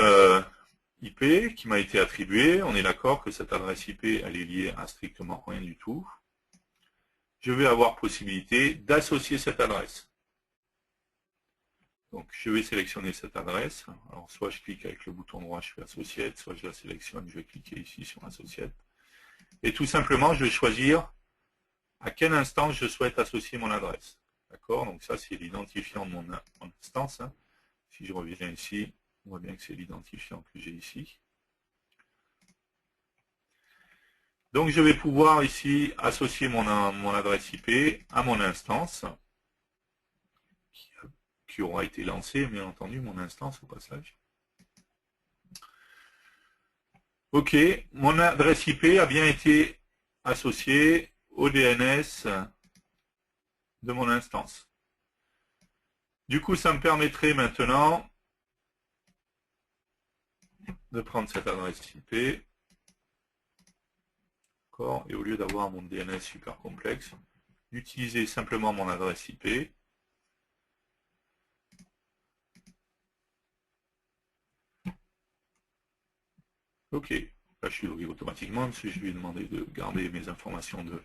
IP qui m'a été attribuée, on est d'accord que cette adresse IP elle est liée à strictement rien du tout. Je vais avoir possibilité d'associer cette adresse. Donc je vais sélectionner cette adresse. Alors soit je clique avec le bouton droit, je fais Associate, soit je la sélectionne, je vais cliquer ici sur Associate. Et tout simplement, je vais choisir à quel instance je souhaite associer mon adresse. D'accord? Donc ça, c'est l'identifiant de mon instance. Hein. Si je reviens ici, on voit bien que c'est l'identifiant que j'ai ici. Donc je vais pouvoir ici associer mon adresse IP à mon instance qui aura été lancée, bien entendu, mon instance au passage. OK, mon adresse IP a bien été associée au DNS de mon instance. Du coup, ça me permettrait maintenant de prendre cette adresse IP, et au lieu d'avoir mon DNS super complexe, d'utiliser simplement mon adresse IP. OK, là je suis logué automatiquement, parce que je lui ai demandé de garder mes informations de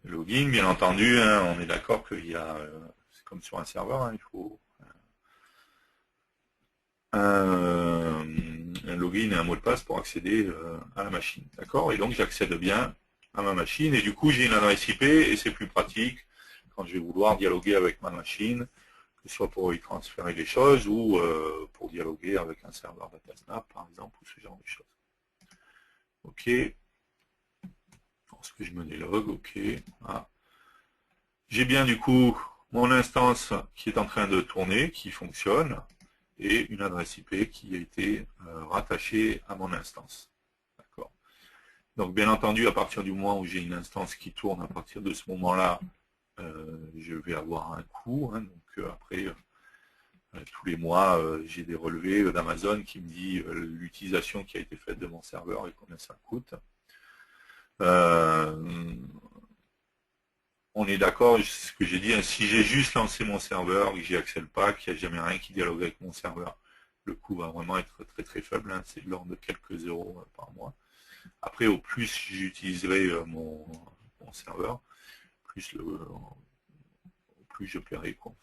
login. Bien entendu, hein, on est d'accord qu'il y a, c'est comme sur un serveur, hein, il faut un login et un mot de passe pour accéder à la machine. D'accord? Et donc j'accède bien à ma machine et du coup j'ai une adresse IP et c'est plus pratique quand je vais vouloir dialoguer avec ma machine, que ce soit pour y transférer les choses ou pour dialoguer avec un serveur DataSnap par exemple ou ce genre de choses. OK. Lorsque je me délogue, OK. Ah. J'ai bien du coup mon instance qui est en train de tourner, qui fonctionne, et une adresse IP qui a été rattachée à mon instance. D'accord. Donc bien entendu, à partir du moment où j'ai une instance qui tourne, à partir de ce moment-là, je vais avoir un coût. Hein, donc après, tous les mois, j'ai des relevés d'Amazon qui me dit l'utilisation qui a été faite de mon serveur et combien ça coûte. On est d'accord, ce que j'ai dit, hein, si j'ai juste lancé mon serveur, que j'y accède pas, qu'il n'y a jamais rien qui dialogue avec mon serveur, le coût va vraiment être très très faible, hein, c'est de l'ordre de quelques euros par mois. Après, au plus j'utiliserai mon serveur, plus je paierai. Quoi.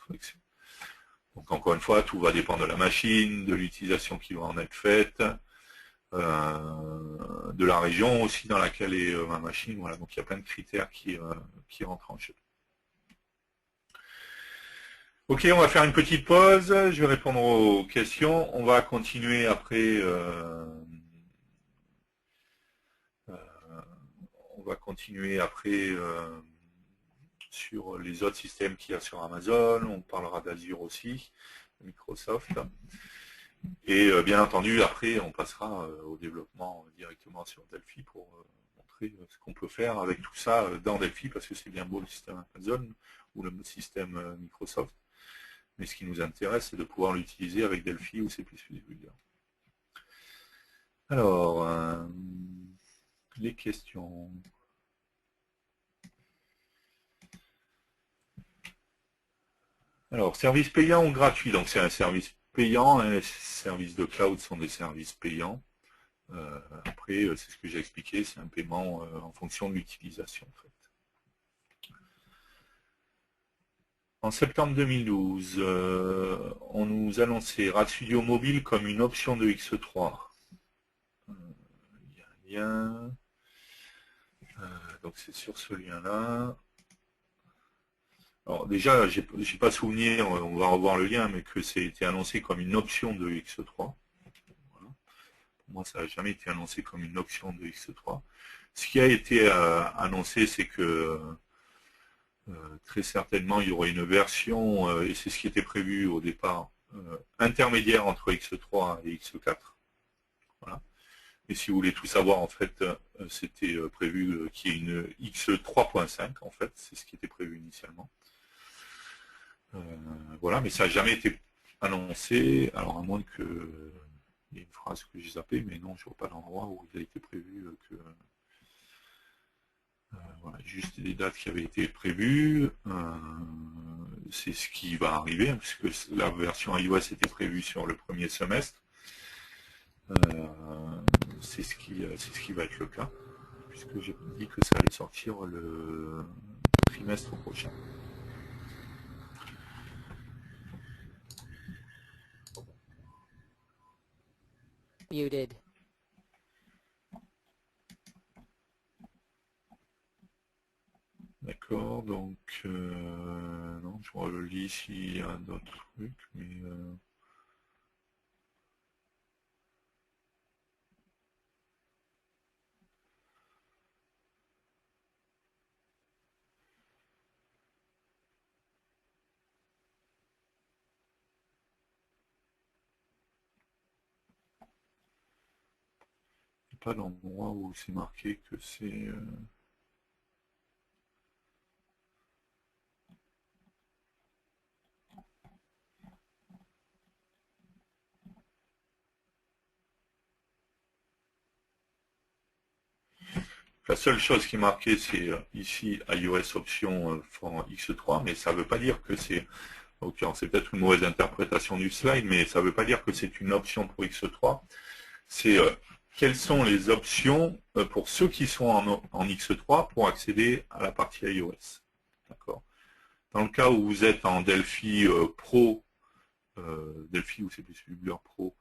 Donc encore une fois, tout va dépendre de la machine, de l'utilisation qui va en être faite, de la région aussi dans laquelle est ma machine. Voilà, donc il y a plein de critères qui rentrent en jeu. Ok, on va faire une petite pause. Je vais répondre aux questions. On va continuer après. Sur les autres systèmes qu'il y a sur Amazon. On parlera d'Azure aussi, Microsoft. Et bien entendu, après, on passera au développement directement sur Delphi pour montrer ce qu'on peut faire avec tout ça dans Delphi, parce que c'est bien beau le système Amazon ou le système Microsoft. Mais ce qui nous intéresse, c'est de pouvoir l'utiliser avec Delphi ou C++. Alors, les questions. Alors, service payant ou gratuit? Donc, c'est un service payant. Hein, les services de cloud sont des services payants. Après, c'est ce que j'ai expliqué, c'est un paiement en fonction de l'utilisation. En fait. En septembre 2012, on nous annonçait RadStudio Mobile comme une option de X3. Il y a un lien. Donc, c'est sur ce lien-là. Alors déjà, j'ai pas souvenir, on va revoir le lien, mais que c'est été annoncé comme une option de X3. Voilà. Pour moi, ça n'a jamais été annoncé comme une option de X3. Ce qui a été annoncé, c'est que très certainement, il y aurait une version, et c'est ce qui était prévu au départ, intermédiaire entre X3 et X4. Voilà. Et si vous voulez tout savoir, en fait, c'était prévu qu'il y ait une X3.5, en fait, c'est ce qui était prévu initialement. Voilà, mais ça n'a jamais été annoncé, alors à moins que il y ait une phrase que j'ai zappée, mais non, je ne vois pas l'endroit où il a été prévu que... voilà, juste des dates qui avaient été prévues. C'est ce qui va arriver, hein, puisque la version iOS était prévue sur le premier semestre. C'est ce qui va être le cas, puisque j'ai dit que ça allait sortir le trimestre prochain. Muted. D'accord, donc non, je relis s'il y a d'autres trucs, mais pas d'endroit où c'est marqué que c'est... La seule chose qui est marquée, c'est ici iOS option for X3, mais ça ne veut pas dire que c'est... Ok, c'est peut-être une mauvaise interprétation du slide, mais ça ne veut pas dire que c'est une option pour X3. C'est quelles sont les options pour ceux qui sont en X3 pour accéder à la partie iOS. D'accord. Dans le cas où vous êtes en Delphi Pro, Delphi ou c'est plus Builder Pro,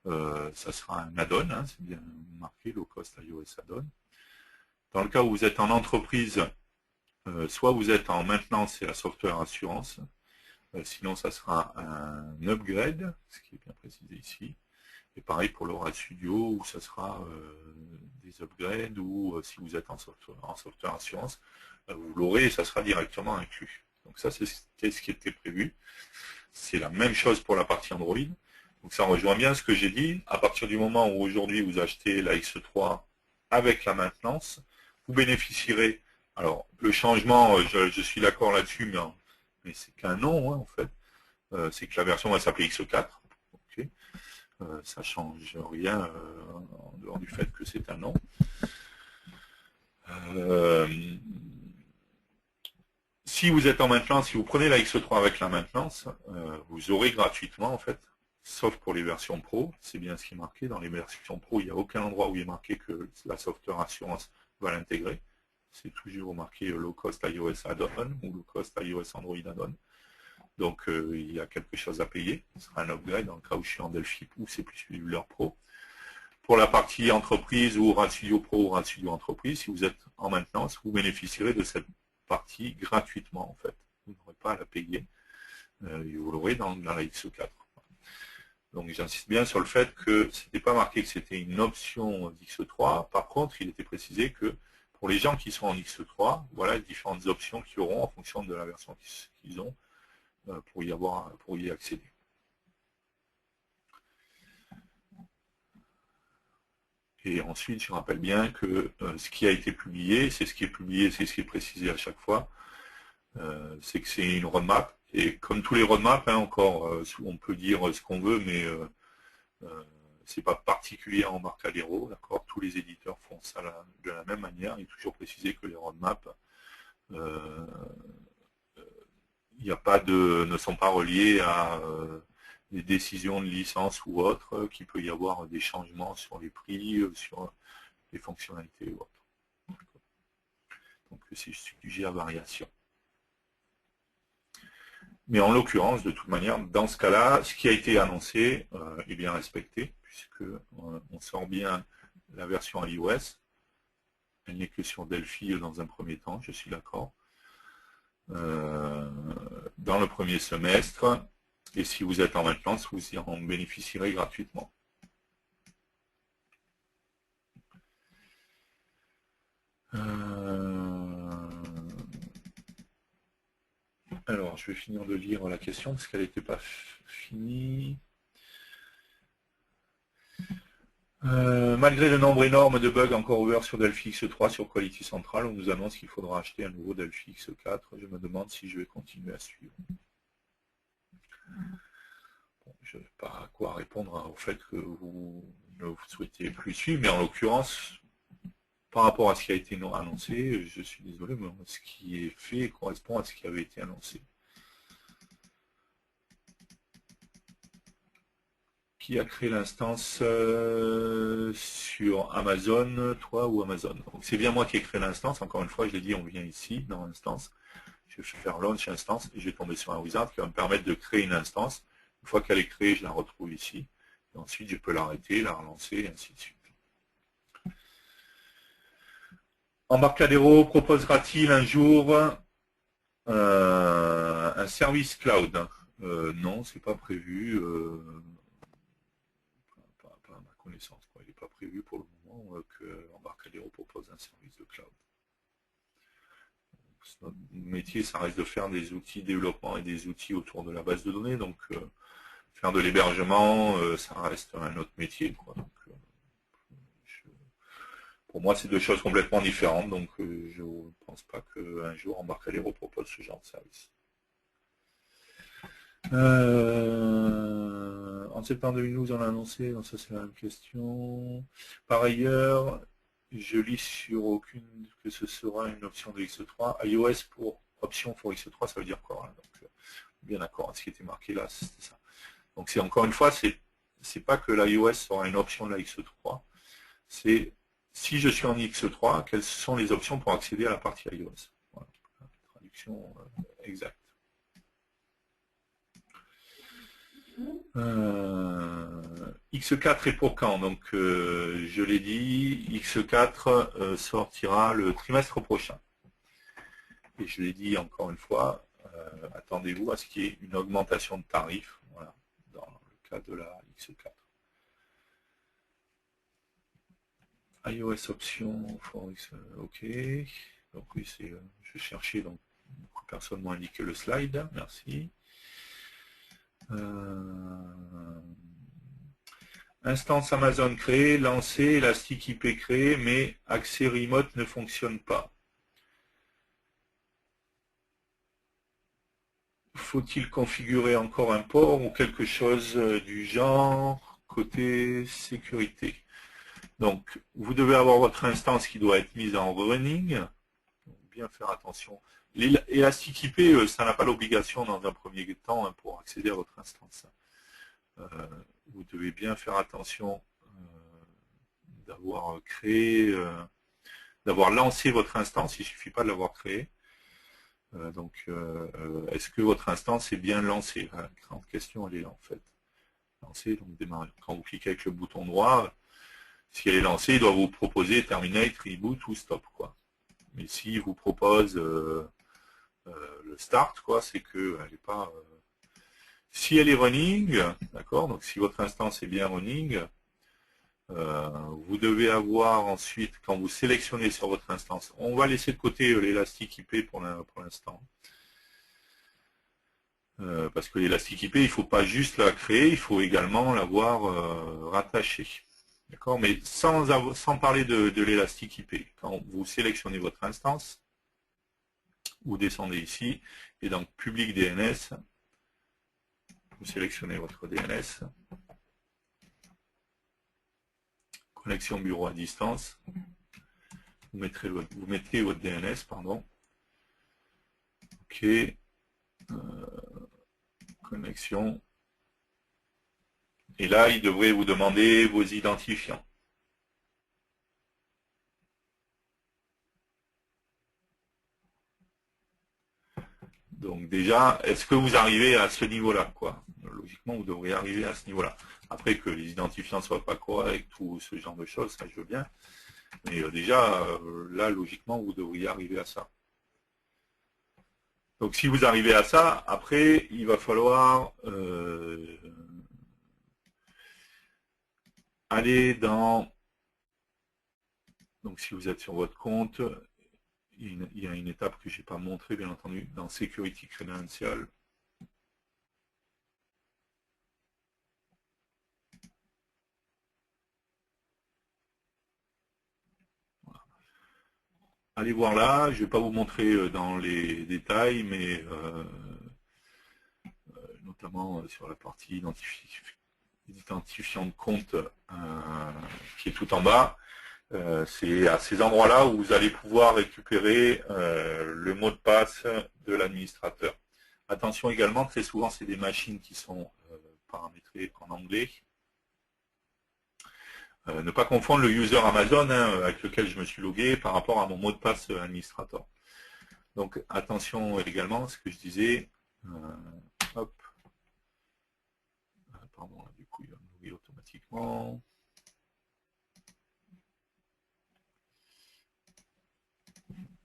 ça sera un add-on, hein, c'est bien marqué, low cost iOS add-on. Dans le cas où vous êtes en entreprise, soit vous êtes en maintenance et la software assurance, sinon ça sera un upgrade, ce qui est bien précisé ici. Et pareil pour l'Aura Studio, où ça sera des upgrades, ou si vous êtes en software assurance, vous l'aurez et ça sera directement inclus. Donc ça, c'est ce qui était prévu. C'est la même chose pour la partie Android. Donc ça rejoint bien ce que j'ai dit. À partir du moment où aujourd'hui vous achetez la X3 avec la maintenance, vous bénéficierez. Alors, le changement, je suis d'accord là-dessus, mais c'est qu'un nom, hein, en fait. C'est que la version va s'appeler X4. Okay. Ça change rien en dehors du fait que c'est un nom. Si vous êtes en maintenance, si vous prenez la X3 avec la maintenance, vous aurez gratuitement, en fait, sauf pour les versions Pro, c'est bien ce qui est marqué. Dans les versions Pro, il n'y a aucun endroit où il est marqué que la software assurance va l'intégrer. C'est toujours marqué low cost iOS add-on ou low cost iOS Android add-on. Donc il y a quelque chose à payer. Ce sera un upgrade dans le cas où je suis en Delphi ou c'est plus Builder Pro. Pour la partie entreprise ou Rad Studio Pro ou Rad Studio Entreprise, si vous êtes en maintenance, vous bénéficierez de cette partie gratuitement en fait. Vous n'aurez pas à la payer. Vous l'aurez dans la X4. Donc j'insiste bien sur le fait que ce n'était pas marqué que c'était une option d'X3. Par contre, il était précisé que pour les gens qui sont en X3, voilà les différentes options qu'ils auront en fonction de la version qu'ils ont pour y accéder. Et ensuite, je rappelle bien que ce qui a été publié, c'est ce qui est publié, c'est ce qui est précisé à chaque fois. C'est que c'est une roadmap. Et comme tous les roadmaps, hein, encore, on peut dire ce qu'on veut, mais c'est pas particulier en Embarcadero, d'accord. Tous les éditeurs font ça de la même manière. Il est toujours précisé que les roadmaps ne sont pas reliés à des décisions de licence ou autres, qu'il peut y avoir des changements sur les prix, sur les fonctionnalités ou autres. Donc c'est sujet à variation. Mais en l'occurrence, de toute manière, dans ce cas-là, ce qui a été annoncé est bien respecté, puisque on sort bien la version iOS. Elle n'est que sur Delphi dans un premier temps, je suis d'accord. Dans le premier semestre, et si vous êtes en maintenance, vous en bénéficierez gratuitement. Alors, je vais finir de lire la question parce qu'elle n'était pas finie. Malgré le nombre énorme de bugs encore ouverts sur Delphi X3 sur Quality Central, on nous annonce qu'il faudra acheter un nouveau Delphi X4. Je me demande si je vais continuer à suivre. Bon, je n'ai pas quoi répondre au fait que vous ne souhaitez plus suivre, mais en l'occurrence, par rapport à ce qui a été annoncé, je suis désolé, mais ce qui est fait correspond à ce qui avait été annoncé. Qui a créé l'instance sur Amazon, toi ou Amazon? C'est bien moi qui ai créé l'instance, encore une fois, je l'ai dit, on vient ici, dans l'instance, je vais faire launch instance, et je vais tomber sur un wizard qui va me permettre de créer une instance. Une fois qu'elle est créée, je la retrouve ici, et ensuite je peux l'arrêter, la relancer, et ainsi de suite. Embarcadero proposera-t-il un jour un service cloud? Non, c'est pas prévu. Pas à ma connaissance, quoi. Il n'est pas prévu pour le moment que Embarcadero propose un service de cloud. Notre métier, ça reste de faire des outils de développement et des outils autour de la base de données. Donc, faire de l'hébergement, ça reste un autre métier, quoi. Donc, pour moi, c'est deux choses complètement différentes. Donc, je ne pense pas qu'un jour Embarcadero propose ce genre de service. En septembre 2012, on a annoncé, donc ça c'est la même question. Par ailleurs, je lis sur aucune que ce sera une option de X3. iOS pour option pour X3, ça veut dire quoi, hein? Donc, bien d'accord, ce qui était marqué là, c'était ça. Donc c'est encore une fois, c'est pas que l'iOS sera une option de la X3, c'est si je suis en X3, quelles sont les options pour accéder à la partie iOS. Voilà. Traduction exacte. X4 est pour quand? Donc je l'ai dit, X4 sortira le trimestre prochain. Et je l'ai dit encore une fois, attendez-vous à ce qu'il y ait une augmentation de tarifs, voilà, dans le cas de la X4. iOS option for X, ok. Donc oui, c'est, je cherchais, donc personne m'a indiqué le slide, merci. Instance Amazon créée, lancée, Elastic IP créé, mais accès remote ne fonctionne pas. Faut-il configurer encore un port ou quelque chose du genre côté sécurité? Donc, vous devez avoir votre instance qui doit être mise en running. Donc, bien faire attention. Elastic IP, ça n'a pas l'obligation dans un premier temps hein, pour accéder à votre instance. Vous devez bien faire attention d'avoir créé, d'avoir lancé votre instance. Il ne suffit pas de l'avoir créée. Donc, est-ce que votre instance est bien lancée? La grande question, elle est là en fait. Lancée, donc démarrer. Quand vous cliquez avec le bouton droit, si elle est lancée, il doit vous proposer terminate, reboot ou stop, quoi. Mais s'il vous propose le start, quoi, c'est que elle n'est pas. Si elle est running, d'accord. Donc, si votre instance est bien running, vous devez avoir ensuite, quand vous sélectionnez sur votre instance, on va laisser de côté l'élastique IP pour l'instant. Parce que l'élastique IP, il ne faut pas juste la créer, il faut également l'avoir rattachée. D'accord. Mais sans parler de l'élastique IP, quand vous sélectionnez votre instance, vous descendez ici, et dans public DNS, vous sélectionnez votre DNS, connexion bureau à distance, vous mettez votre DNS, pardon. Ok. Connexion. Et là, il devrait vous demander vos identifiants. Donc déjà, est-ce que vous arrivez à ce niveau-là, quoi? Logiquement, vous devriez arriver à ce niveau-là. Après que les identifiants ne soient pas corrects ou ce genre de choses, ça je veux bien. Mais déjà, là, logiquement, vous devriez arriver à ça. Donc si vous arrivez à ça, après, il va falloir aller dans... Donc si vous êtes sur votre compte, il y a une étape que je n'ai pas montrée, bien entendu, dans Security Credential. allez voir là, je ne vais pas vous montrer dans les détails, mais notamment sur la partie identifiant de compte qui est tout en bas. C'est à ces endroits-là où vous allez pouvoir récupérer le mot de passe de l'administrateur. Attention également, très souvent, c'est des machines qui sont paramétrées en anglais. Ne pas confondre le user Amazon avec lequel je me suis logué par rapport à mon mot de passe administrateur. Donc attention également à ce que je disais. Hop. Pardon, du coup il va me loguer automatiquement.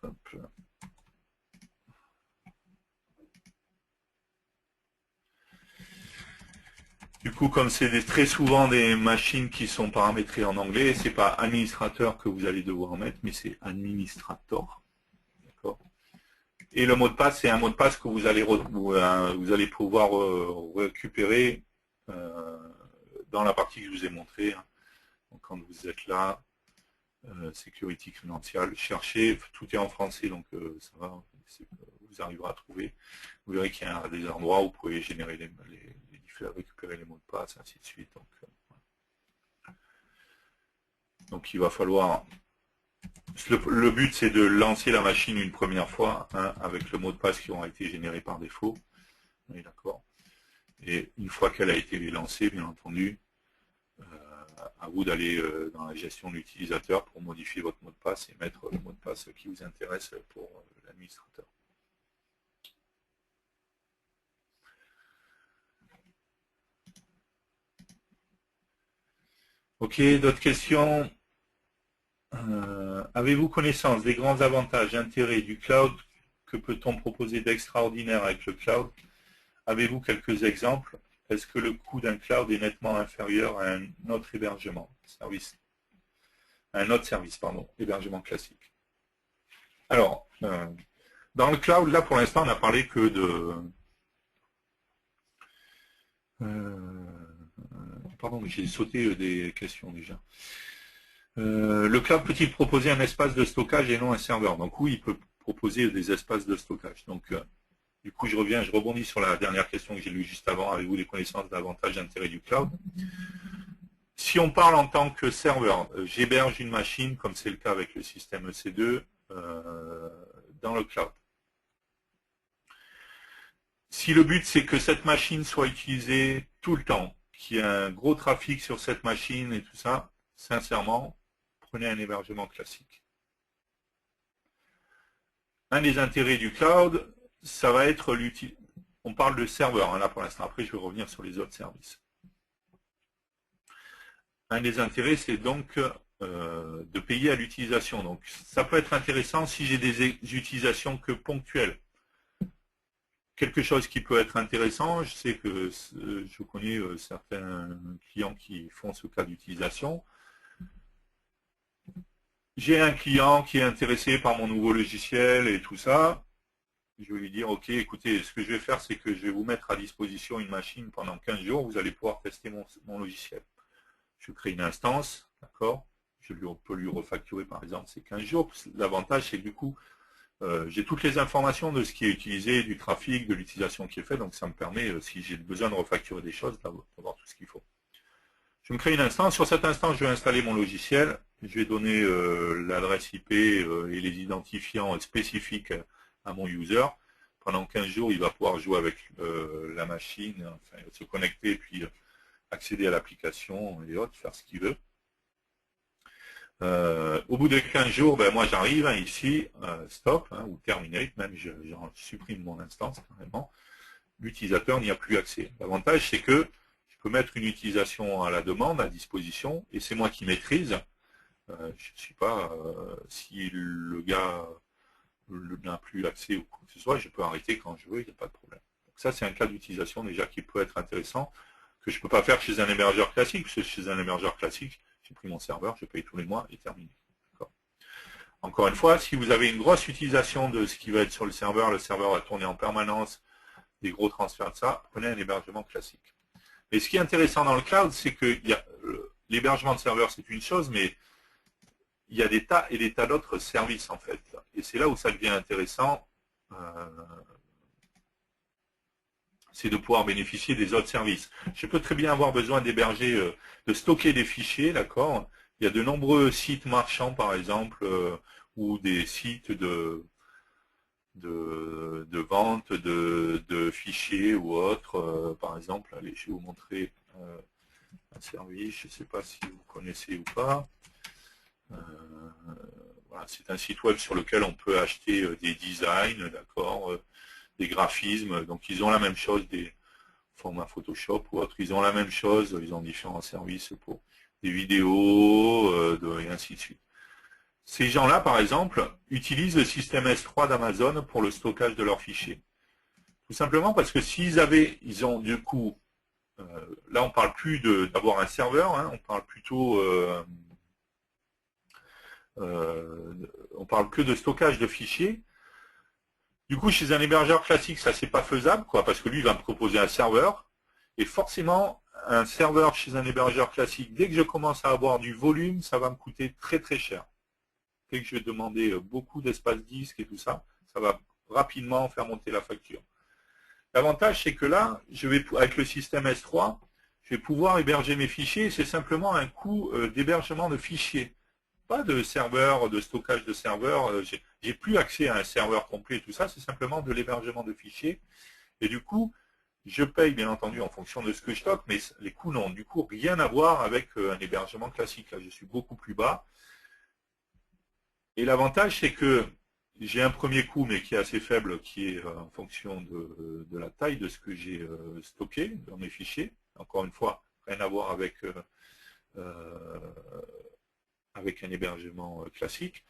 Hop. Du coup, comme c'est très souvent des machines qui sont paramétrées en anglais, c'est pas administrateur que vous allez devoir mettre, mais c'est administrator. D'accord. Et le mot de passe, c'est un mot de passe que vous allez pouvoir récupérer dans la partie que je vous ai montrée. Donc, quand vous êtes là, Security Credential, cherchez, tout est en français, donc ça va, vous arriverez à trouver. Vous verrez qu'il y a des endroits où vous pouvez générer récupérer les mots de passe, ainsi de suite. Donc il va falloir... Le but, c'est de lancer la machine une première fois avec le mot de passe qui aura été généré par défaut. On est d'accord. Et une fois qu'elle a été lancée, bien entendu, à vous d'aller dans la gestion de l'utilisateur pour modifier votre mot de passe et mettre le mot de passe qui vous intéresse pour l'administrateur. Ok, d'autres questions? Avez-vous connaissance des grands avantages, intérêts du cloud? Que peut-on proposer d'extraordinaire avec le cloud? Avez-vous quelques exemples? Est-ce que le coût d'un cloud est nettement inférieur à un autre hébergement, hébergement classique? Alors, dans le cloud, là pour l'instant, on n'a parlé que de... pardon, mais j'ai sauté des questions déjà. Le cloud peut-il proposer un espace de stockage et non un serveur? Donc oui, il peut proposer des espaces de stockage. Donc du coup, je rebondis sur la dernière question que j'ai lue juste avant. Avez-vous des connaissances d'avantages et intérêts du cloud? Si on parle en tant que serveur, j'héberge une machine, comme c'est le cas avec le système EC2, dans le cloud. Si le but, c'est que cette machine soit utilisée tout le temps, qu'il y ait un gros trafic sur cette machine et tout ça, sincèrement, prenez un hébergement classique. Un des intérêts du cloud, ça va être l'utilisation. On parle de serveur là pour l'instant. Après, je vais revenir sur les autres services. Un des intérêts, c'est donc de payer à l'utilisation. Donc, ça peut être intéressant si j'ai des utilisations que ponctuelles. Quelque chose qui peut être intéressant, je sais que je connais certains clients qui font ce cas d'utilisation. J'ai un client qui est intéressé par mon nouveau logiciel et tout ça. Je vais lui dire, ok, écoutez, ce que je vais faire, c'est que je vais vous mettre à disposition une machine pendant 15 jours. Vous allez pouvoir tester mon logiciel. Je crée une instance, d'accord. On peut lui refacturer, par exemple, ces 15 jours. L'avantage, c'est que du coup, j'ai toutes les informations de ce qui est utilisé, du trafic, de l'utilisation qui est faite. Donc, ça me permet, si j'ai besoin de refacturer des choses, d'avoir tout ce qu'il faut. Je me crée une instance. Sur cette instance, je vais installer mon logiciel. Je vais donner l'adresse IP et les identifiants spécifiques à mon user. Pendant 15 jours, il va pouvoir jouer avec la machine, enfin, se connecter, puis accéder à l'application et autres, faire ce qu'il veut. Au bout de 15 jours, ben, moi j'arrive ici, stop, ou terminate, même je supprime mon instance carrément. L'utilisateur n'y a plus accès. L'avantage, c'est que je peux mettre une utilisation à la demande, à disposition, et c'est moi qui maîtrise. Je ne sais pas si le gars n'a plus accès ou quoi que ce soit, je peux arrêter quand je veux, il n'y a pas de problème. Donc ça, c'est un cas d'utilisation déjà qui peut être intéressant, que je ne peux pas faire chez un hébergeur classique, parce que chez un hébergeur classique, j'ai pris mon serveur, je paye tous les mois et terminé. Encore une fois, si vous avez une grosse utilisation de ce qui va être sur le serveur va tourner en permanence, des gros transferts de ça, prenez un hébergement classique. Mais ce qui est intéressant dans le cloud, c'est que l'hébergement de serveur, c'est une chose, mais il y a des tas et des tas d'autres services en fait. c'est là où ça devient intéressant, c'est de pouvoir bénéficier des autres services. Je peux très bien avoir besoin d'héberger, de stocker des fichiers, d'accord. Il y a de nombreux sites marchands, par exemple, ou des sites de vente de fichiers ou autres. Par exemple, allez, je vais vous montrer un service, je ne sais pas si vous connaissez ou pas. Voilà, c'est un site web sur lequel on peut acheter des designs, d'accord, des graphismes. Donc ils ont la même chose, des formats Photoshop ou autres. Ils ont la même chose, ils ont différents services pour des vidéos, et ainsi de suite. Ces gens-là, par exemple, utilisent le système S3 d'Amazon pour le stockage de leurs fichiers. Tout simplement parce que ils ont du coup, là on parle plus d'avoir un serveur, hein, on parle plutôt, on parle que de stockage de fichiers. Du coup, chez un hébergeur classique, ça c'est pas faisable, quoi, parce que lui il va me proposer un serveur, et forcément, un serveur chez un hébergeur classique, dès que je commence à avoir du volume, ça va me coûter très très cher. Dès que je vais demander beaucoup d'espace disque et tout ça, ça va rapidement faire monter la facture. L'avantage, c'est que là, avec le système S3, je vais pouvoir héberger mes fichiers. C'est simplement un coût d'hébergement de fichiers. Pas de serveur, de stockage de serveur. J'ai plus accès à un serveur complet et tout ça. C'est simplement de l'hébergement de fichiers. Et du coup, je paye bien entendu en fonction de ce que je stocke, mais les coûts n'ont du coup rien à voir avec un hébergement classique. Là, je suis beaucoup plus bas. Et l'avantage, c'est que j'ai un premier coût, mais qui est assez faible, qui est en fonction de la taille de ce que j'ai stocké dans mes fichiers. Encore une fois, rien à voir avec un hébergement classique.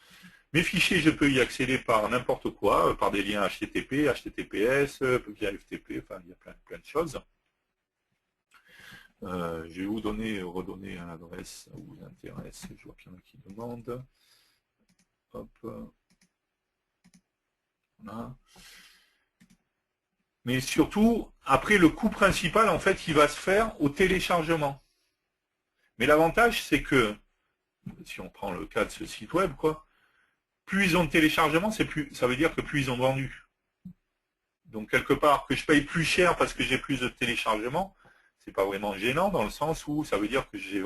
Mes fichiers, je peux y accéder par n'importe quoi, par des liens HTTP, HTTPS, via FTP, enfin, il y a plein de choses. Je vais vous redonner une adresse, ça vous intéresse, je vois qu'il y en a qui demandent. Hop. Voilà. Mais surtout, après, le coût principal, en fait, il va se faire au téléchargement. Mais l'avantage, c'est que, si on prend le cas de ce site web, quoi, plus ils ont de téléchargement, ça veut dire que plus ils ont vendu. Donc, quelque part, que je paye plus cher parce que j'ai plus de téléchargement, c'est pas vraiment gênant dans le sens où ça veut dire que j'ai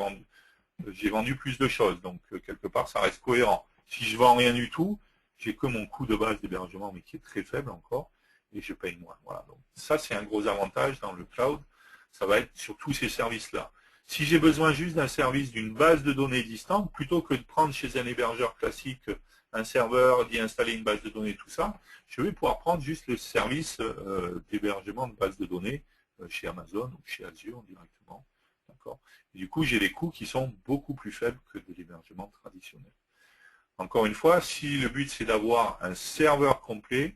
vendu plus de choses. Donc, quelque part, ça reste cohérent. Si je vends rien du tout, j'ai que mon coût de base d'hébergement, mais qui est très faible encore, et je paye moins. Voilà. Donc, ça, c'est un gros avantage dans le cloud. Ça va être sur tous ces services-là. Si j'ai besoin juste d'un service, d'une base de données distante, plutôt que de prendre chez un hébergeur classique un serveur, d'y installer une base de données, tout ça, je vais pouvoir prendre juste le service d'hébergement de base de données chez Amazon ou chez Azure directement. D'accord. Et du coup, j'ai des coûts qui sont beaucoup plus faibles que de l'hébergement traditionnel. Encore une fois, si le but c'est d'avoir un serveur complet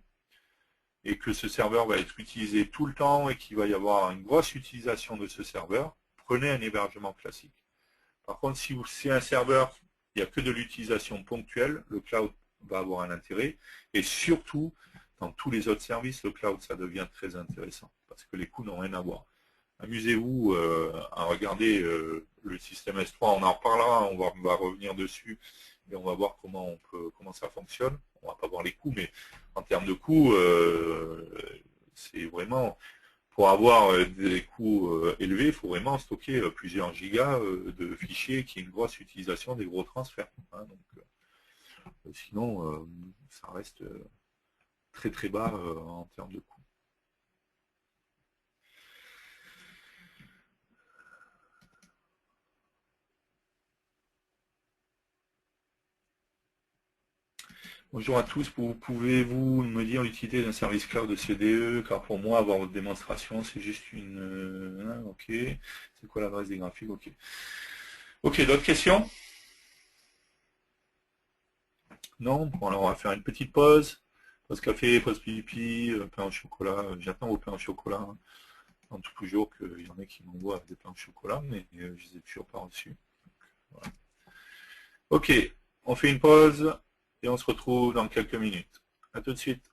et que ce serveur va être utilisé tout le temps et qu'il va y avoir une grosse utilisation de ce serveur, prenez un hébergement classique. Par contre, si c'est un serveur, il n'y a que de l'utilisation ponctuelle, le cloud va avoir un intérêt. Et surtout, dans tous les autres services, le cloud, ça devient très intéressant parce que les coûts n'ont rien à voir. Amusez-vous à regarder le système S3, on en reparlera, on va revenir dessus et on va voir comment ça fonctionne. On va pas voir les coûts, mais en termes de coûts, c'est vraiment, pour avoir des coûts élevés, il faut vraiment stocker plusieurs gigas de fichiers qui est une grosse utilisation des gros transferts. Hein, donc, sinon, ça reste très très bas en termes de coûts. Bonjour à tous, pouvez-vous me dire l'utilité d'un service cloud de CDE? Car pour moi, avoir votre démonstration, c'est juste une... ok. C'est quoi l'adresse des graphiques? Ok. Ok, d'autres questions? Non? Bon, alors on va faire une petite pause. Pause café, pause pipi, pain au chocolat. J'attends vos pains au chocolat. Hein. Toujours qu'il y en a qui m'envoient des pains au chocolat, mais je les ai toujours pas reçus. Voilà. Ok, on fait une pause et on se retrouve dans quelques minutes. À tout de suite.